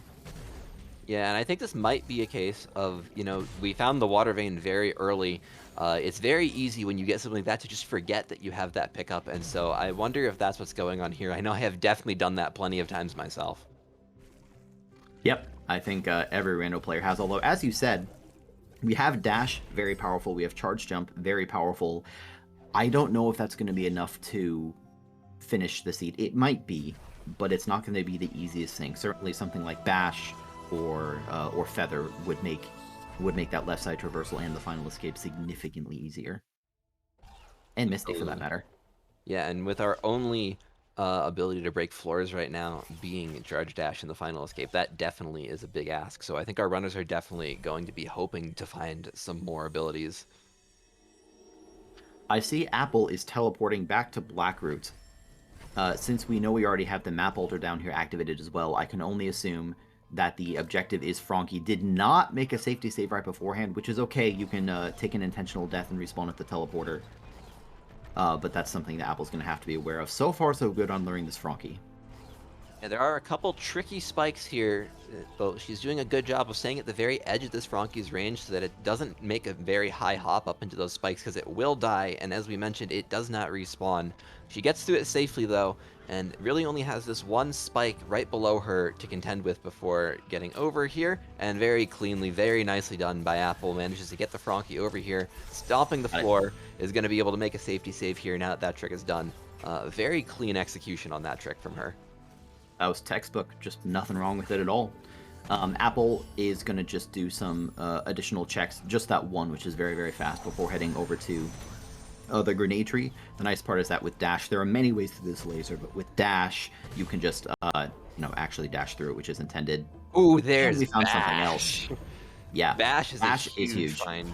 Yeah, and I think this might be a case of, you know, we found the water vein very early. It's very easy when you get something like that to just forget that you have that pickup, and so I wonder if that's what's going on here. I know I have definitely done that plenty of times myself. Yep, I think every rando player has, although, as you said, we have Dash, very powerful. We have Charge Jump, very powerful. I don't know if that's going to be enough to finish the seed. It might be, but it's not going to be the easiest thing. Certainly something like Bash or Feather would make that left side traversal and the final escape significantly easier. And Misty, for that matter. Yeah, and with our only ability to break floors right now being Charge Dash in the final escape, that definitely is a big ask. So I think our runners are definitely going to be hoping to find some more abilities. I see Apple is teleporting back to Blackroot. Since we know we already have the map altar down here activated as well, I can only assume that the objective is Frankie did not make a safety save right beforehand, which is okay. You can take an intentional death and respawn at the teleporter. But that's something that Apple's going to have to be aware of. So far, so good on luring this Frankie. Yeah, there are a couple tricky spikes here, but she's doing a good job of staying at the very edge of this Frankie's range so that it doesn't make a very high hop up into those spikes, because it will die, and as we mentioned, it does not respawn. She gets through it safely, though, and really only has this one spike right below her to contend with before getting over here, and very cleanly, very nicely done by Apple, manages to get the Frankie over here. Stomping the floor is going to be able to make a safety save here now that that trick is done. Very clean execution on that trick from her. That was textbook, just nothing wrong with it at all. Apple is going to just do some additional checks, just that one, which is very, very fast, before heading over to the grenade tree. The nice part is that with Dash, there are many ways to this laser, but with Dash, you can just, actually dash through it, which is intended. Ooh, there's we found Bash. something else. Yeah, Bash is huge. Find.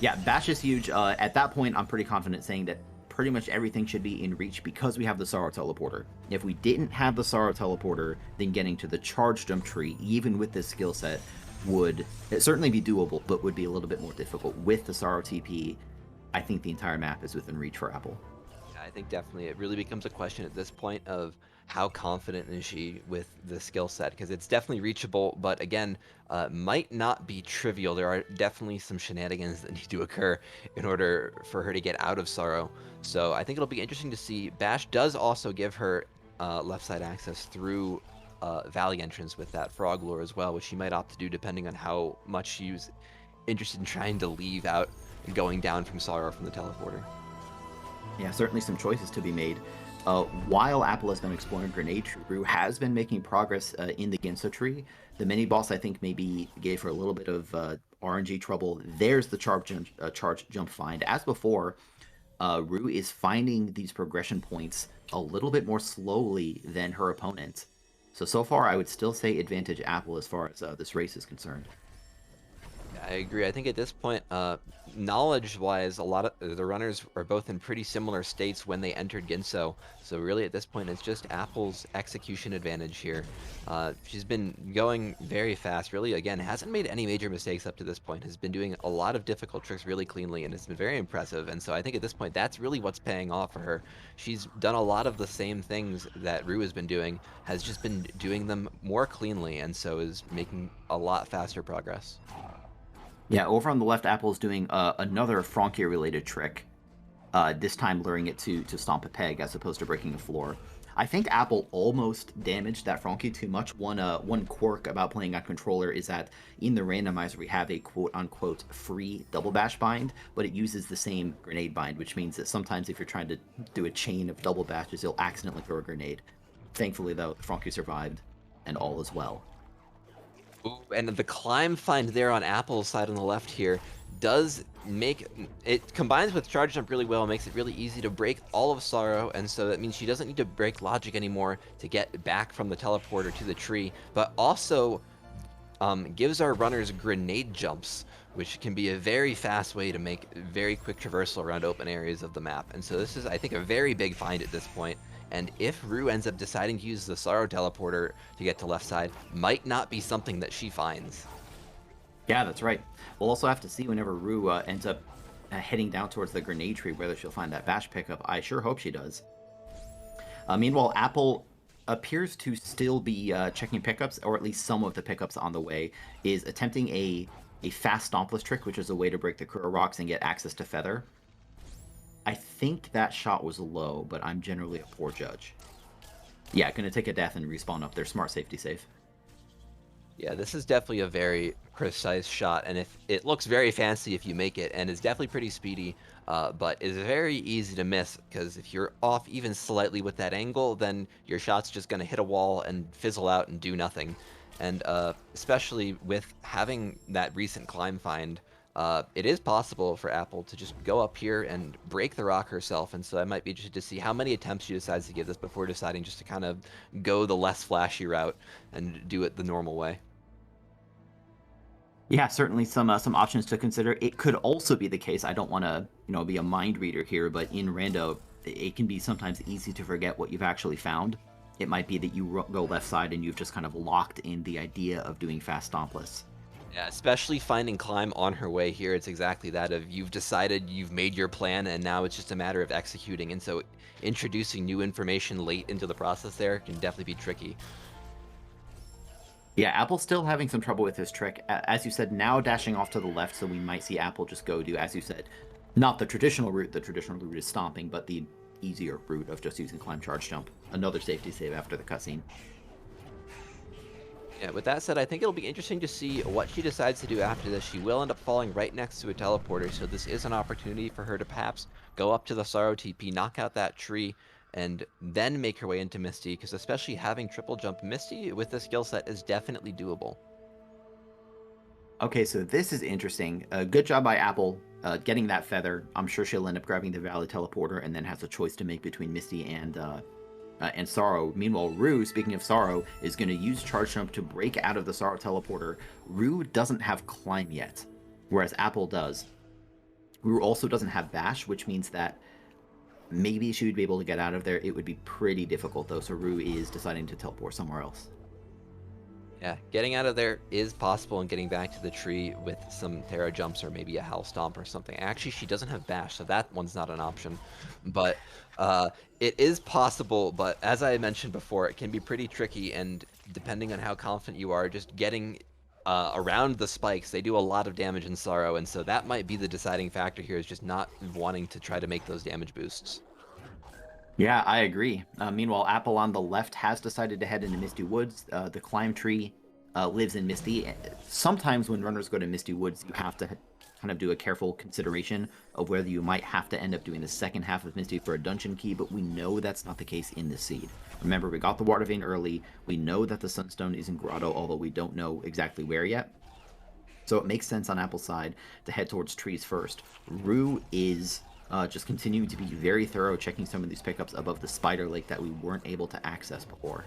Yeah, Bash is huge. At that point, I'm pretty confident saying that pretty much everything should be in reach because we have the Sorrow Teleporter. If we didn't have the Sorrow Teleporter, then getting to the charge jump tree, even with this skill set, would certainly be doable, but would be a little bit more difficult. With the Sorrow TP, I think the entire map is within reach for Apple. I think definitely it really becomes a question at this point of how confident is she with the skill set, because it's definitely reachable, but again, might not be trivial. There are definitely some shenanigans that need to occur in order for her to get out of Sorrow. So I think it'll be interesting to see. Bash does also give her left side access through Valley entrance with that Frog Lure as well, which she might opt to do depending on how much she's interested in trying to leave out and going down from Sorrow from the teleporter. Yeah, certainly some choices to be made. While Apple has been exploring Grenade Tree, Rue has been making progress in the Ginso tree. The mini boss, I think, maybe gave her a little bit of RNG trouble. There's the charge jump find. As before, Rue is finding these progression points a little bit more slowly than her opponent. So far, I would still say advantage Apple as far as this race is concerned. I agree. I think at this point, knowledge-wise, a lot of the runners are both in pretty similar states when they entered Ginso. So really, at this point, it's just Apple's execution advantage here. She's been going very fast. Really, again, hasn't made any major mistakes up to this point. Has been doing a lot of difficult tricks really cleanly, and it's been very impressive. And so I think at this point, that's really what's paying off for her. She's done a lot of the same things that Rue has been doing, has just been doing them more cleanly, and so is making a lot faster progress. Yeah, over on the left, Apple is doing another Frankia-related trick, this time luring it to stomp a peg as opposed to breaking a floor. I think Apple almost damaged that Frankie too much. One quirk about playing on controller is that in the randomizer we have a quote-unquote free double bash bind, but it uses the same grenade bind, which means that sometimes if you're trying to do a chain of double bashes, you'll accidentally throw a grenade. Thankfully, though, the Frankie survived, and all is well. Ooh, and the climb find there on Apple's side on the left here does make it combines with charge jump really well, makes it really easy to break all of Sorrow, and so that means she doesn't need to break logic anymore to get back from the teleporter to the tree, but also gives our runners grenade jumps, which can be a very fast way to make very quick traversal around open areas of the map. And so this is, I think, a very big find at this point. And if Rue ends up deciding to use the Sorrow teleporter to get to left side, might not be something that she finds. Yeah, that's right. We'll also have to see whenever Rue ends up heading down towards the grenade tree whether she'll find that bash pickup. I sure hope she does. Meanwhile, Apple appears to still be checking pickups, or at least some of the pickups on the way, is attempting a fast stompless trick, which is a way to break the Kuro rocks and get access to Feather. I think that shot was low, but I'm generally a poor judge. Yeah, gonna take a death and respawn up there. Smart safety save. Yeah, this is definitely a very precise shot, and if it looks very fancy if you make it, and it's definitely pretty speedy, but is very easy to miss, because if you're off even slightly with that angle, then your shot's just going to hit a wall and fizzle out and do nothing. And especially with having that recent climb find, it is possible for Apple to just go up here and break the rock herself, and so I might be interested to see how many attempts she decides to give this before deciding just to kind of go the less flashy route and do it the normal way. Yeah, certainly some options to consider. It could also be the case, I don't want to be a mind reader here, but in Rando, it can be sometimes easy to forget what you've actually found. It might be that you go left side and you've just kind of locked in the idea of doing fast stompless. Yeah, especially finding climb on her way here, it's exactly that of you've decided, you've made your plan, and now it's just a matter of executing, and so introducing new information late into the process there can definitely be tricky. Yeah, Apple's still having some trouble with this trick. As you said, now dashing off to the left, so we might see Apple just go do, as you said, not the traditional route. The traditional route is stomping, but the easier route of just using climb charge jump. Another safety save after the cutscene. Yeah, with that said, I think it'll be interesting to see what she decides to do after this. She will end up falling right next to a teleporter, so this is an opportunity for her to perhaps go up to the Sorrow TP, knock out that tree, and then make her way into Misty, because especially having triple jump Misty with this skill set is definitely doable. Okay, so this is interesting. Good job by Apple getting that feather. I'm sure she'll end up grabbing the Valley teleporter and then has a choice to make between Misty and Sorrow. Meanwhile, Rue, speaking of Sorrow, is going to use charge jump to break out of the Sorrow teleporter. Rue doesn't have climb yet, whereas Apple does. Rue also doesn't have bash, which means that Maybe she would be able to get out of there. It would be pretty difficult, though, so Rue is deciding to teleport somewhere else. Yeah, getting out of there is possible, and getting back to the tree with some Terra jumps or maybe a Hell Stomp or something. Actually, she doesn't have Bash, so that one's not an option. But it is possible, but as I mentioned before, it can be pretty tricky, and depending on how confident you are, just getting around the spikes, they do a lot of damage in Sorrow, and so that might be the deciding factor here, is just not wanting to try to make those damage boosts. Yeah, I agree. Meanwhile, Apple on the left has decided to head into Misty Woods. The climb tree lives in Misty. Sometimes when runners go to Misty Woods, you have to kind of do a careful consideration of whether you might have to end up doing the second half of Misty for a dungeon key, but we know that's not the case in this seed. Remember, we got the Water Vein early. We know that the Sunstone is in Grotto, although we don't know exactly where yet. So it makes sense on Apple's side to head towards trees first. Rue is just continuing to be very thorough, checking some of these pickups above the Spider Lake that we weren't able to access before.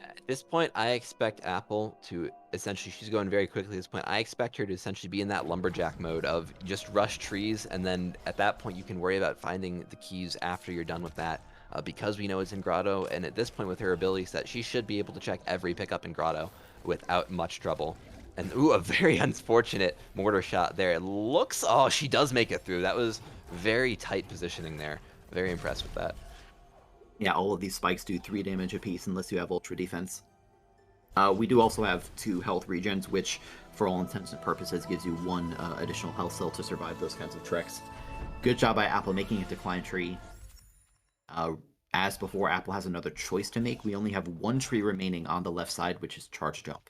At this point, I expect Apple to essentially, she's going very quickly at this point, I expect her to essentially be in that lumberjack mode of just rush trees, and then at that point you can worry about finding the keys after you're done with that, because we know it's in Grotto, and at this point with her ability set, she should be able to check every pickup in Grotto without much trouble. And ooh, a very unfortunate mortar shot there. It looks, oh, she does make it through. That was very tight positioning there. Very impressed with that. Yeah, all of these spikes do 3 damage apiece unless you have Ultra Defense. We do also have 2 health regens, which, for all intents and purposes, gives you 1 additional health cell to survive those kinds of tricks. Good job by Apple making it to Climb Tree. As before, Apple has another choice to make. We only have 1 tree remaining on the left side, which is Charge Jump.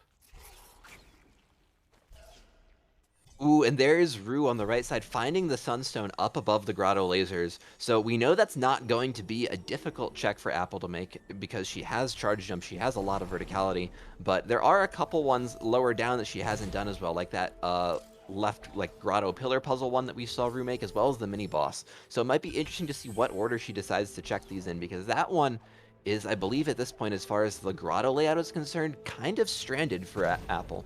Ooh, and there's Rue on the right side, finding the Sunstone up above the Grotto lasers. So we know that's not going to be a difficult check for Apple to make, because she has Charge Jump, she has a lot of verticality, but there are a couple ones lower down that she hasn't done as well, like that left, like, Grotto Pillar Puzzle one that we saw Rue make, as well as the mini-boss. So it might be interesting to see what order she decides to check these in, because that one is, I believe at this point, as far as the Grotto layout is concerned, kind of stranded for Apple.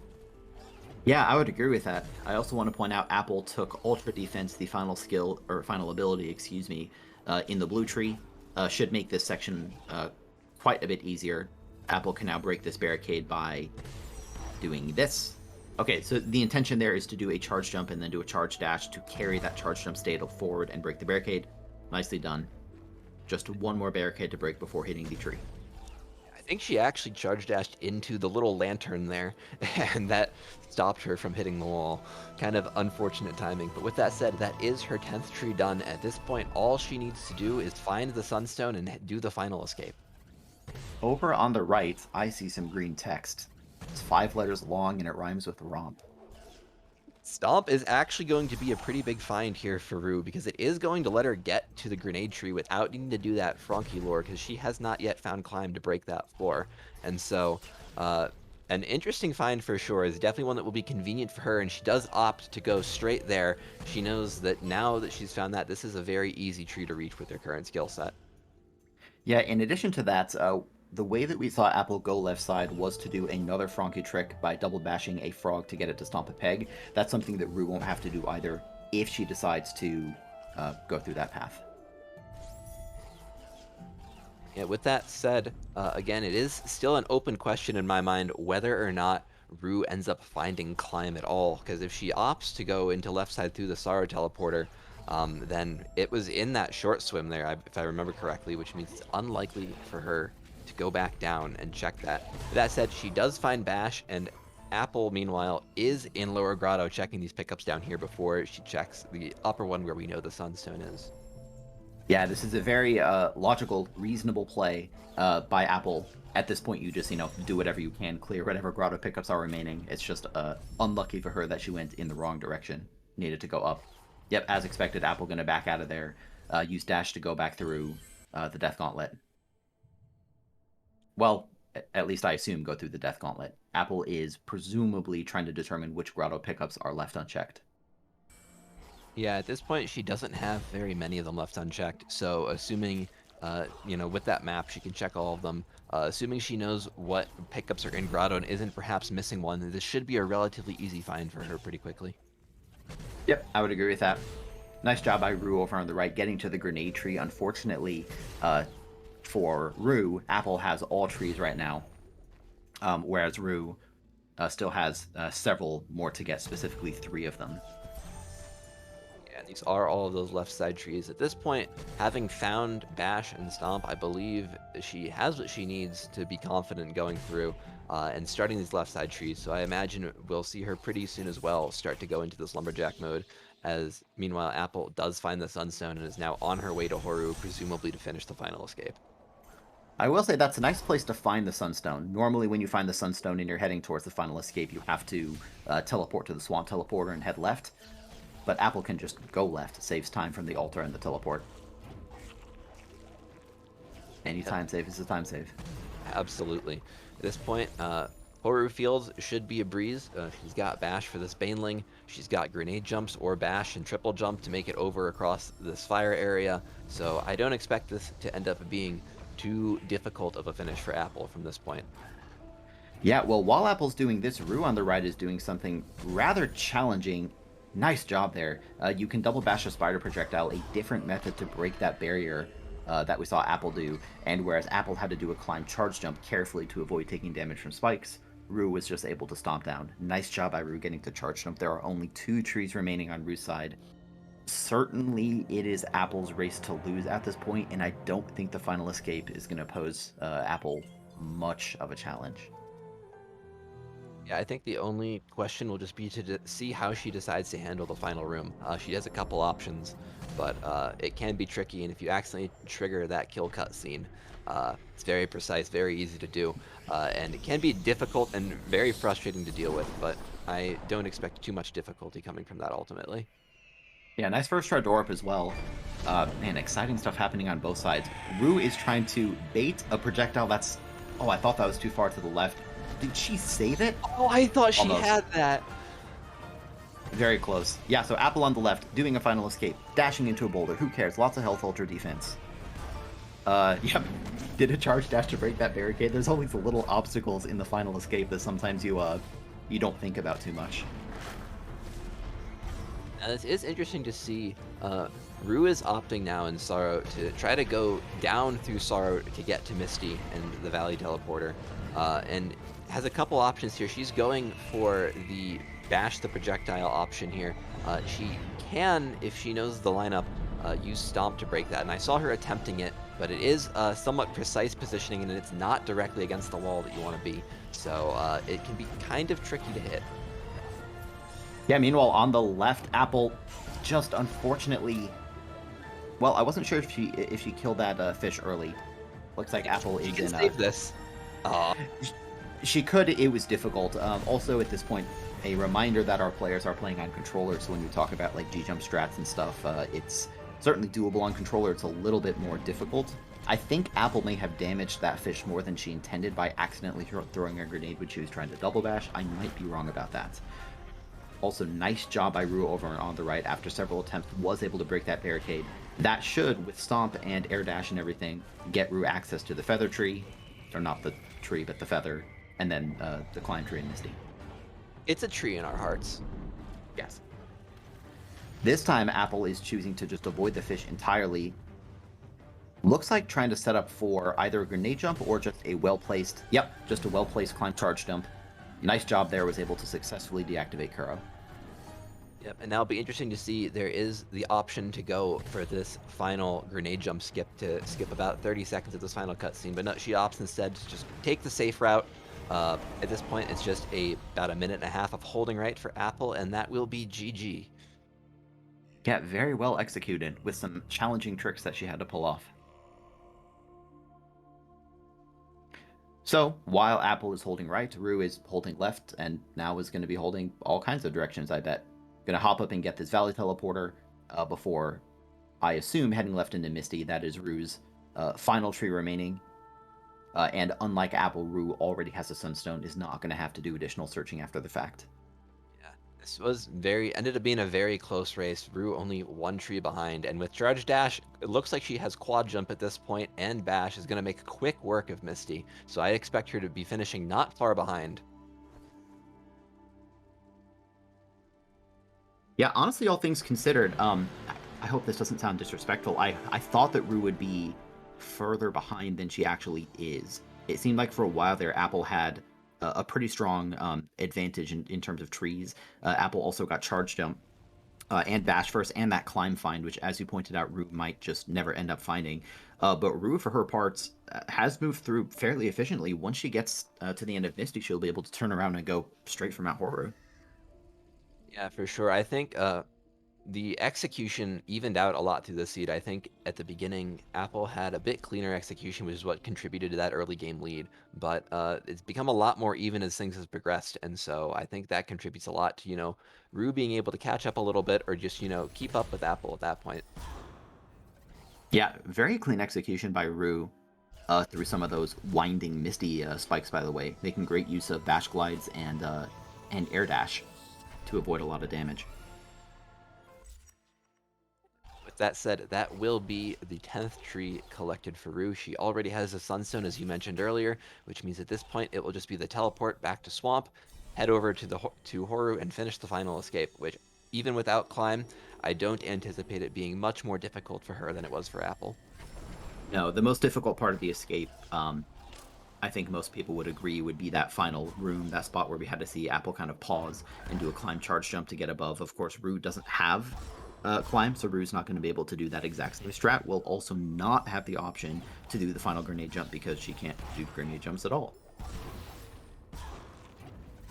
Yeah, I would agree with that. I also want to point out Apple took Ultra Defense, the final skill, or final ability, excuse me, in the blue tree. Should make this section quite a bit easier. Apple can now break this barricade by doing this. Okay, so the intention there is to do a charge jump and then do a charge dash to carry that charge jump state forward and break the barricade. Nicely done. Just 1 more barricade to break before hitting the tree. I think she actually charge dashed into the little lantern there, and that stopped her from hitting the wall. Kind of unfortunate timing, but with that said, that is her 10th tree done. At this point, all she needs to do is find the Sunstone and do the final escape. Over on the right, I see some green text. It's 5 letters long and it rhymes with romp. Stomp is actually going to be a pretty big find here for Rue, because it is going to let her get to the grenade tree without needing to do that Frankie lore, because she has not yet found Climb to break that floor. And so, an interesting find for sure. Is definitely one that will be convenient for her, and she does opt to go straight there. She knows that now that she's found that, this is a very easy tree to reach with her current skill set. Yeah, in addition to that, the way that we saw Apple go left side was to do another Frankie trick by double bashing a frog to get it to stomp a peg. That's something that Rue won't have to do either if she decides to go through that path. Yeah, with that said, again, it is still an open question in my mind whether or not Rue ends up finding Climb at all, because if she opts to go into left side through the Sorrow teleporter, then it was in that short swim there, if I remember correctly, which means it's unlikely for her to go back down and check that. That said, she does find Bash, and Apple, meanwhile, is in Lower Grotto checking these pickups down here before she checks the upper one where we know the Sunstone is. Yeah, this is a very logical, reasonable play by Apple. At this point, you just, do whatever you can, clear whatever Grotto pickups are remaining. It's just unlucky for her that she went in the wrong direction. Needed to go up. Yep, as expected, Apple going to back out of there. Use Dash to go back through the Death Gauntlet. Well, at least I assume go through the Death Gauntlet. Apple is presumably trying to determine which Grotto pickups are left unchecked. Yeah, at this point, she doesn't have very many of them left unchecked, so assuming, with that map, she can check all of them. Assuming she knows what pickups are in Grotto and isn't perhaps missing one, this should be a relatively easy find for her pretty quickly. Yep, I would agree with that. Nice job by Rue over on the right, getting to the grenade tree. Unfortunately, for Rue, Apple has all trees right now, whereas Rue still has several more to get, specifically 3 of them. And these are all of those left side trees. At this point, having found Bash and Stomp, I believe she has what she needs to be confident going through and starting these left side trees. So I imagine we'll see her pretty soon as well start to go into this Lumberjack mode, as meanwhile Apple does find the Sunstone and is now on her way to Horu, presumably to finish the final escape. I will say that's a nice place to find the Sunstone. Normally when you find the Sunstone and you're heading towards the final escape, you have to teleport to the Swamp Teleporter and head left. But Apple can just go left. It saves time from the altar and the teleport. Any time save is a time save. Absolutely. At this point, Horu Fields should be a breeze. She's got Bash for this Baneling. She's got grenade jumps or Bash and triple jump to make it over across this fire area. So I don't expect this to end up being too difficult of a finish for Apple from this point. Yeah, well, while Apple's doing this, Rue on the right is doing something rather challenging. Nice job there. You can double bash a spider projectile, a different method to break that barrier that we saw Apple do, and whereas Apple had to do a climb charge jump carefully to avoid taking damage from spikes, Rue was just able to stomp down. Nice job by Rue getting to charge jump. There are only 2 trees remaining on Rue's side. Certainly it is Apple's race to lose at this point, and I don't think the final escape is going to pose Apple much of a challenge. Yeah, I think the only question will just be to see how she decides to handle the final room. She has a couple options, but it can be tricky, and if you accidentally trigger that kill cutscene, it's very precise, very easy to do, and it can be difficult and very frustrating to deal with, but I don't expect too much difficulty coming from that ultimately. Yeah, nice first try door up as well. Man, exciting stuff happening on both sides. Rue is trying to bait a projectile that's... Oh, I thought that was too far to the left. Did she save it? Oh, I thought she Almost. had that. Very close. Yeah, so Apple on the left, doing a final escape, dashing into a boulder. Who cares? Lots of health, ultra defense. Yep. Did a charge dash to break that barricade. There's always the little obstacles in the final escape that sometimes you don't think about too much. Now, this is interesting to see. Rue is opting now in Sorrow to try to go down through Sorrow to get to Misty and the Valley Teleporter, and has a couple options here. She's going for the bash the projectile option here. She can, if she knows the lineup, use Stomp to break that, and I saw her attempting it, but it is somewhat precise positioning, and it's not directly against the wall that you want to be, so it can be kind of tricky to hit. Yeah, meanwhile, on the left, Apple just unfortunately... Well, I wasn't sure if she killed that fish early. Looks like Apple is in... save this. She could, it was difficult. Also, at this point, a reminder that our players are playing on controller, so when you talk about like G-jump strats and stuff, it's certainly doable on controller. It's a little bit more difficult. I think Apple may have damaged that fish more than she intended by accidentally throwing a grenade when she was trying to double bash. I might be wrong about that. Also, nice job by Rue over on the right. After several attempts, was able to break that barricade. That should, with Stomp and Air Dash and everything, get Rue access to the Feather Tree. Or not the tree, but the feather. And then the Climb Tree and Misty. It's a tree in our hearts. Yes. This time, Apple is choosing to just avoid the fish entirely. Looks like trying to set up for either a grenade jump or just a well-placed... Yep, just a well-placed climb charge jump. Nice job there, was able to successfully deactivate Kuro. Yep, and now it'll be interesting to see there is the option to go for this final grenade jump skip to skip about 30 seconds of this final cutscene, but no, she opts instead to just take the safe route. At this point, it's just about a minute and a half of holding right for Apple, and that will be GG. Yeah, very well executed, with some challenging tricks that she had to pull off. So, while Apple is holding right, Rue is holding left, and now is going to be holding all kinds of directions, I bet. Going to hop up and get this Valley Teleporter before, I assume, heading left into Misty. That is Rue's final tree remaining. And unlike Apple, Rue already has a Sunstone, is not going to have to do additional searching after the fact. Yeah, this was ended up being a very close race. Rue only 1 tree behind, and with Charge Dash, it looks like she has Quad Jump at this point, and Bash is going to make quick work of Misty. So I expect her to be finishing not far behind. Yeah, honestly, all things considered, I I hope this doesn't sound disrespectful. I thought that Rue would be further behind than she actually is. It seemed like for a while there, Apple had a pretty strong advantage in terms of trees. Apple also got charge jump and bash first and that climb find, which, as you pointed out, Rue might just never end up finding. But Rue, for her parts, has moved through fairly efficiently. Once she gets to the end of Misty, she'll be able to turn around and go straight for Mount Horu. Yeah, for sure. I think the execution evened out a lot through the seed. I think at the beginning, Apple had a bit cleaner execution, which is what contributed to that early game lead. But it's become a lot more even as things has progressed, and so I think that contributes a lot to, Rue being able to catch up a little bit, or just, keep up with Apple at that point. Yeah, very clean execution by Rue through some of those winding Misty spikes, by the way, making great use of bash glides and air dash to avoid a lot of damage. With that said, that will be the 10th tree collected for Rue. She already has a Sunstone, as you mentioned earlier, which means at this point it will just be the teleport back to Swamp, head over to Horu, and finish the final escape, which, even without climb, I don't anticipate it being much more difficult for her than it was for Apple. No, the most difficult part of the escape, I think most people would agree, would be that final room, that spot where we had to see Apple kind of pause and do a climb charge jump to get above. Of course, Rue doesn't have climb, so Rue's not going to be able to do that exact same strat. Will also not have the option to do the final grenade jump because she can't do grenade jumps at all.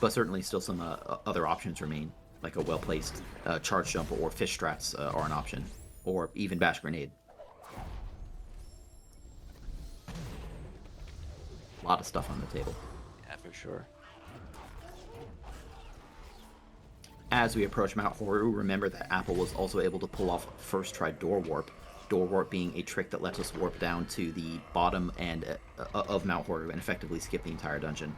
But certainly still some other options remain, like a well-placed charge jump or fish strats are an option, or even bash grenade. A lot of stuff on the table. Yeah, for sure. As we approach Mount Horu, remember that Apple was also able to pull off first try door warp. Door warp being a trick that lets us warp down to the bottom end of Mount Horu and effectively skip the entire dungeon.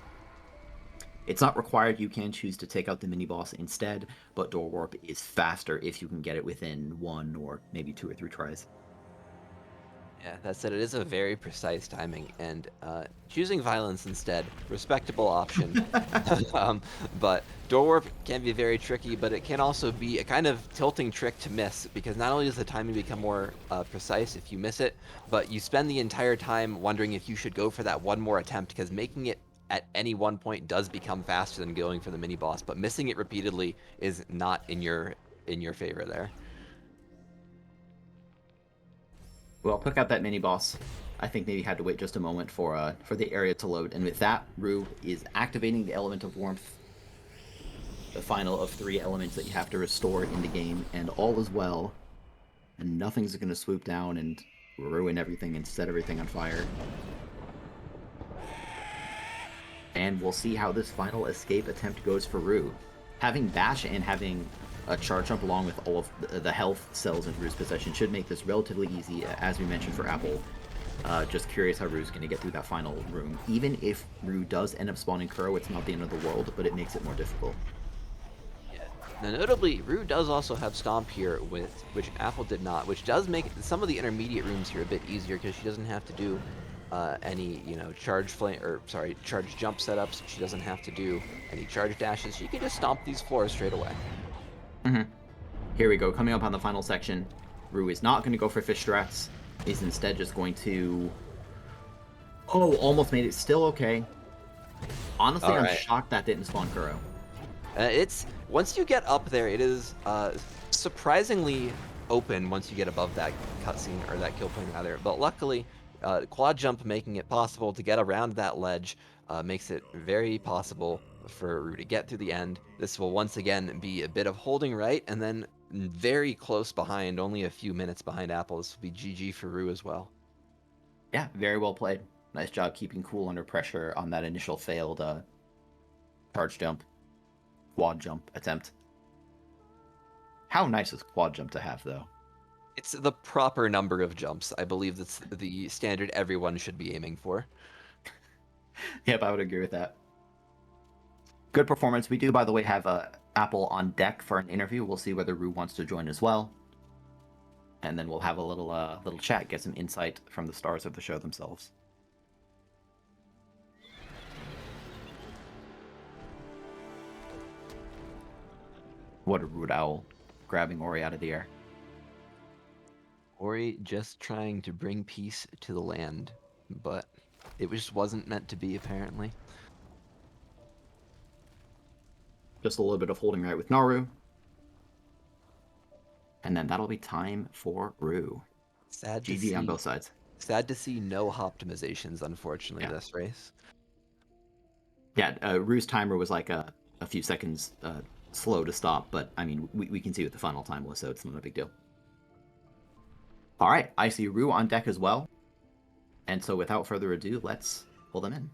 It's not required, you can choose to take out the mini-boss instead, but door warp is faster if you can get it within 1 or maybe 2 or 3 tries. Yeah, that said, it is a very precise timing, and choosing violence instead, respectable option. But door warp can be very tricky, but it can also be a kind of tilting trick to miss, because not only does the timing become more precise if you miss it, but you spend the entire time wondering if you should go for that one more attempt, because making it at any one point does become faster than going for the mini boss, but missing it repeatedly is not in your favor there. Well, pick out that mini-boss. I think maybe had to wait just a moment for the area to load, and with that, Rue is activating the element of warmth, the final of 3 elements that you have to restore in the game, and all is well, and nothing's going to swoop down and ruin everything and set everything on fire. And we'll see how this final escape attempt goes for Rue. Having bash and having a charge jump along with all of the health cells in Rue's possession should make this relatively easy, as we mentioned for Apple. Just curious how Rue's going to get through that final room. Even if Rue does end up spawning Kuro, it's not the end of the world, but it makes it more difficult. Yeah. Now, notably, Rue does also have Stomp here, which Apple did not, which does make some of the intermediate rooms here a bit easier, because she doesn't have to do any, charge jump setups. She doesn't have to do any charge dashes. She can just stomp these floors straight away. Here we go, coming up on the final section. Rue is not going to go for fish strats, is instead just going to... Oh, almost made it. Still okay. Honestly, I'm shocked that didn't spawn Kuro. Once you get up there, it is surprisingly open once you get above that cutscene, or that kill point rather. But luckily, quad jump making it possible to get around that ledge makes it very possible for Rue to get through the end. This will once again be a bit of holding right, and then very close behind, only a few minutes behind Apple. This will be GG for Rue as well. Yeah, very well played. Nice job keeping cool under pressure on that initial failed charge jump, quad jump attempt. How nice is quad jump to have, though? It's the proper number of jumps. I believe that's the standard everyone should be aiming for. Yep, I would agree with that. Good performance. We do, by the way, have Apple on deck for an interview. We'll see whether Rue wants to join as well. And then we'll have a little chat, get some insight from the stars of the show themselves. What a rude owl, grabbing Ori out of the air. Ori just trying to bring peace to the land, but it just wasn't meant to be, apparently. Just a little bit of holding right with Naru. And then that'll be time for Rue. Sad to GG on see. both sides. Sad to see no optimizations, unfortunately, Yeah. this race. Yeah, Rue's timer was like a few seconds slow to stop, but I mean, we can see what the final time was, so it's not a big deal. All right, I see Rue on deck as well. And so without further ado, let's pull them in.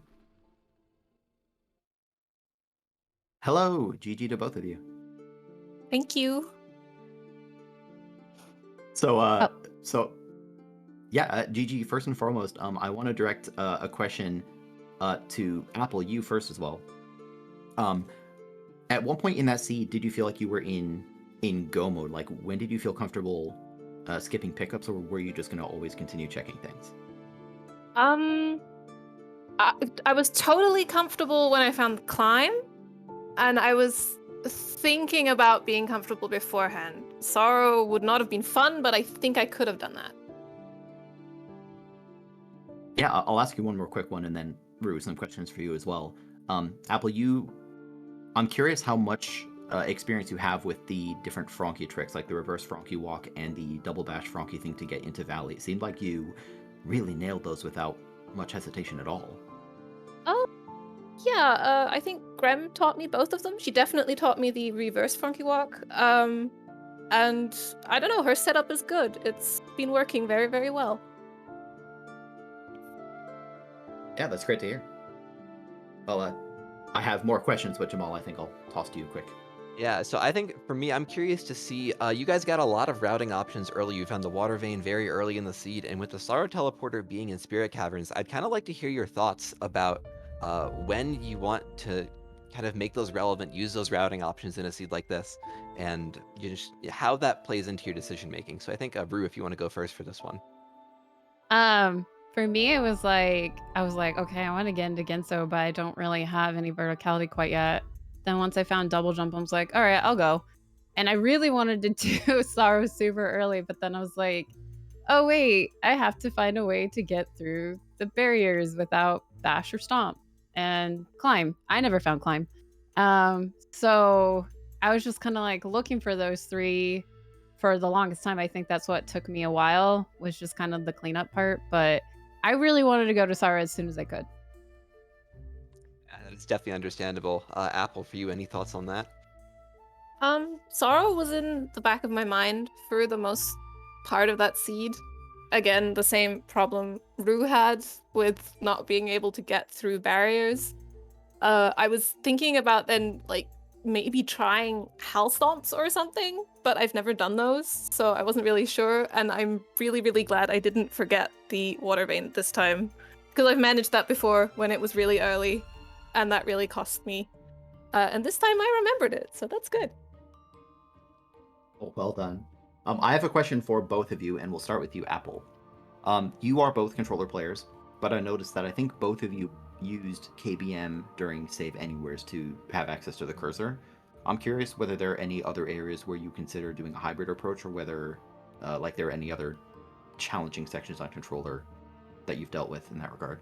Hello, GG to both of you. Thank you. So, GG, first and foremost, I want to direct a question to Apple, you first as well. At one point in that seed, did you feel like you were in go mode? Like, when did you feel comfortable skipping pickups, or were you just going to always continue checking things? I was totally comfortable when I found the climb, and I was thinking about being comfortable beforehand. Sorrow would not have been fun, but I think I could have done that. Yeah, I'll ask you one more quick one, and then Rue, some questions for you as well. Apple, I'm curious how much experience you have with the different Frankie tricks, like the reverse Frankie walk and the double bash Frankie thing to get into Valley. It seemed like you really nailed those without much hesitation at all. Oh, yeah, I think Grem taught me both of them. She definitely taught me the reverse Frankie walk. And I don't know, her setup is good. It's been working very, very well. Yeah, that's great to hear. Well, I have more questions, but Jamal, I think I'll toss to you quick. Yeah, so I think for me, I'm curious to see, you guys got a lot of routing options early. You found the water vein very early in the seed, and with the Sorrow Teleporter being in Spirit Caverns, I'd kind of like to hear your thoughts about when you want to kind of make those relevant, use those routing options in a seed like this, and how that plays into your decision making. So I think, Brew, if you want to go first for this one. For me, it was like, I was like, okay, I want to get into Genso, but I don't really have any verticality quite yet. Then once I found double jump, I was like, all right, I'll go. And I really wanted to do Sorrow super early, but then I was like, oh wait, I have to find a way to get through the barriers without bash or stomp and climb. I never found climb. So I was just kind of like looking for those three for the longest time. I think that's what took me a while, was just kind of the cleanup part, but I really wanted to go to Sorrow as soon as I could. It's definitely understandable. Apple, for you, any thoughts on that? Sorrow was in the back of my mind for the most part of that seed. Again, the same problem Rue had with not being able to get through barriers. I was thinking about then, like, maybe trying Hell Stomps or something, but I've never done those, so I wasn't really sure, and I'm really, really glad I didn't forget the Water Vein this time, because I've managed that before when it was really early, and that really cost me. And this time I remembered it, so that's good. Oh, well done. I have a question for both of you, and we'll start with you, Apple. You are both controller players, but I noticed that I think both of you used KBM during Save Anywheres to have access to the cursor. I'm curious whether there are any other areas where you consider doing a hybrid approach, or whether like there are any other challenging sections on controller that you've dealt with in that regard.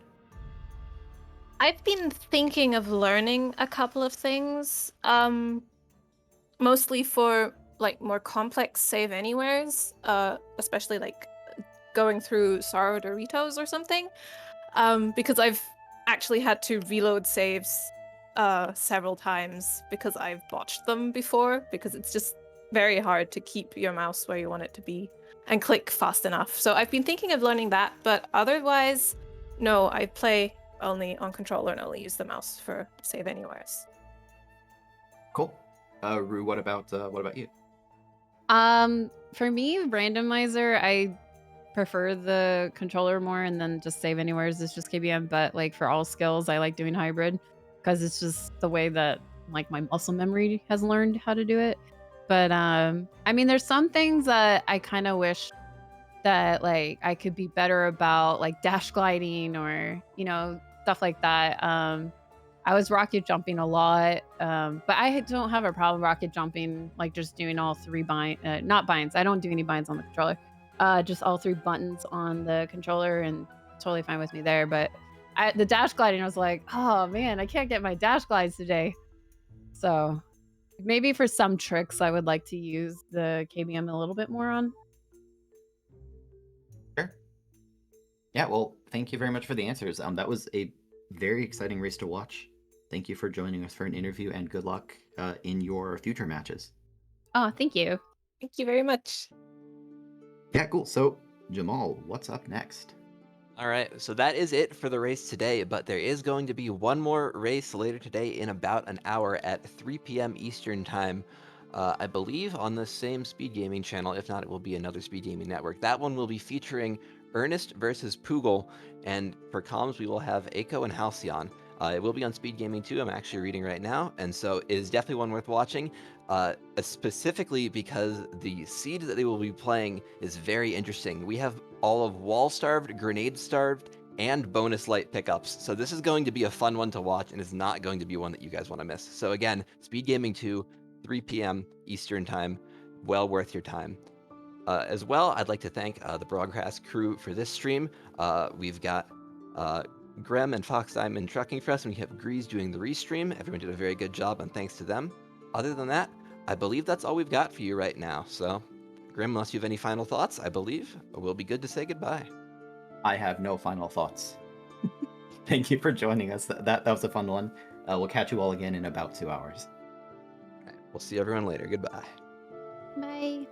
I've been thinking of learning a couple of things, mostly for like more complex Save Anywheres, especially like going through Sorrow Doritos or something, because I've actually had to reload saves several times because I've botched them before, because it's just very hard to keep your mouse where you want it to be and click fast enough. So I've been thinking of learning that, but otherwise, no, I play only on controller and only use the mouse for Save Anywheres. Cool. Rue, what about you? For me, Randomizer, I prefer the controller more, and then just Save Anywheres is just KBM. But like for all skills, I like doing hybrid because it's just the way that like my muscle memory has learned how to do it. But I mean, there's some things that I kind of wish that like I could be better about, like dash gliding or stuff like that. I was rocket jumping a lot, but I don't have a problem rocket jumping, like just doing all three not binds. I don't do any binds on the controller. just all 3 buttons on the controller, and totally fine with me there. But the dash gliding, I was like, oh man, I can't get my dash glides today. So maybe for some tricks, I would like to use the KBM a little bit more on. Sure. Yeah, well, thank you very much for the answers. That was a very exciting race to watch. Thank you for joining us for an interview, and good luck in your future matches. Oh, thank you. Thank you very much. Yeah, cool. So, Jamal, what's up next? All right, so that is it for the race today, but there is going to be one more race later today in about an hour at 3 p.m. Eastern Time. I believe on the same Speed Gaming channel. If not, it will be another Speed Gaming network. That one will be featuring Ernest versus Poogle, and for comms, we will have Aiko and Halcyon. It will be on Speed Gaming too. I'm actually reading right now, and so it is definitely one worth watching. Specifically because the seed that they will be playing is very interesting. We have all of wall-starved, grenade-starved, and bonus light pickups. So this is going to be a fun one to watch, and it's not going to be one that you guys want to miss. So again, Speed Gaming 2, 3 p.m. Eastern Time. Well worth your time. As well, I'd like to thank the broadcast crew for this stream. We've got Grem and Fox Diamond trucking for us, and we have Grease doing the restream. Everyone did a very good job, and thanks to them. Other than that, I believe that's all we've got for you right now. So, Grim, unless you have any final thoughts, I believe we'll be good to say goodbye. I have no final thoughts. Thank you for joining us. That was a fun one. We'll catch you all again in about 2 hours. All right, we'll see everyone later. Goodbye. Bye.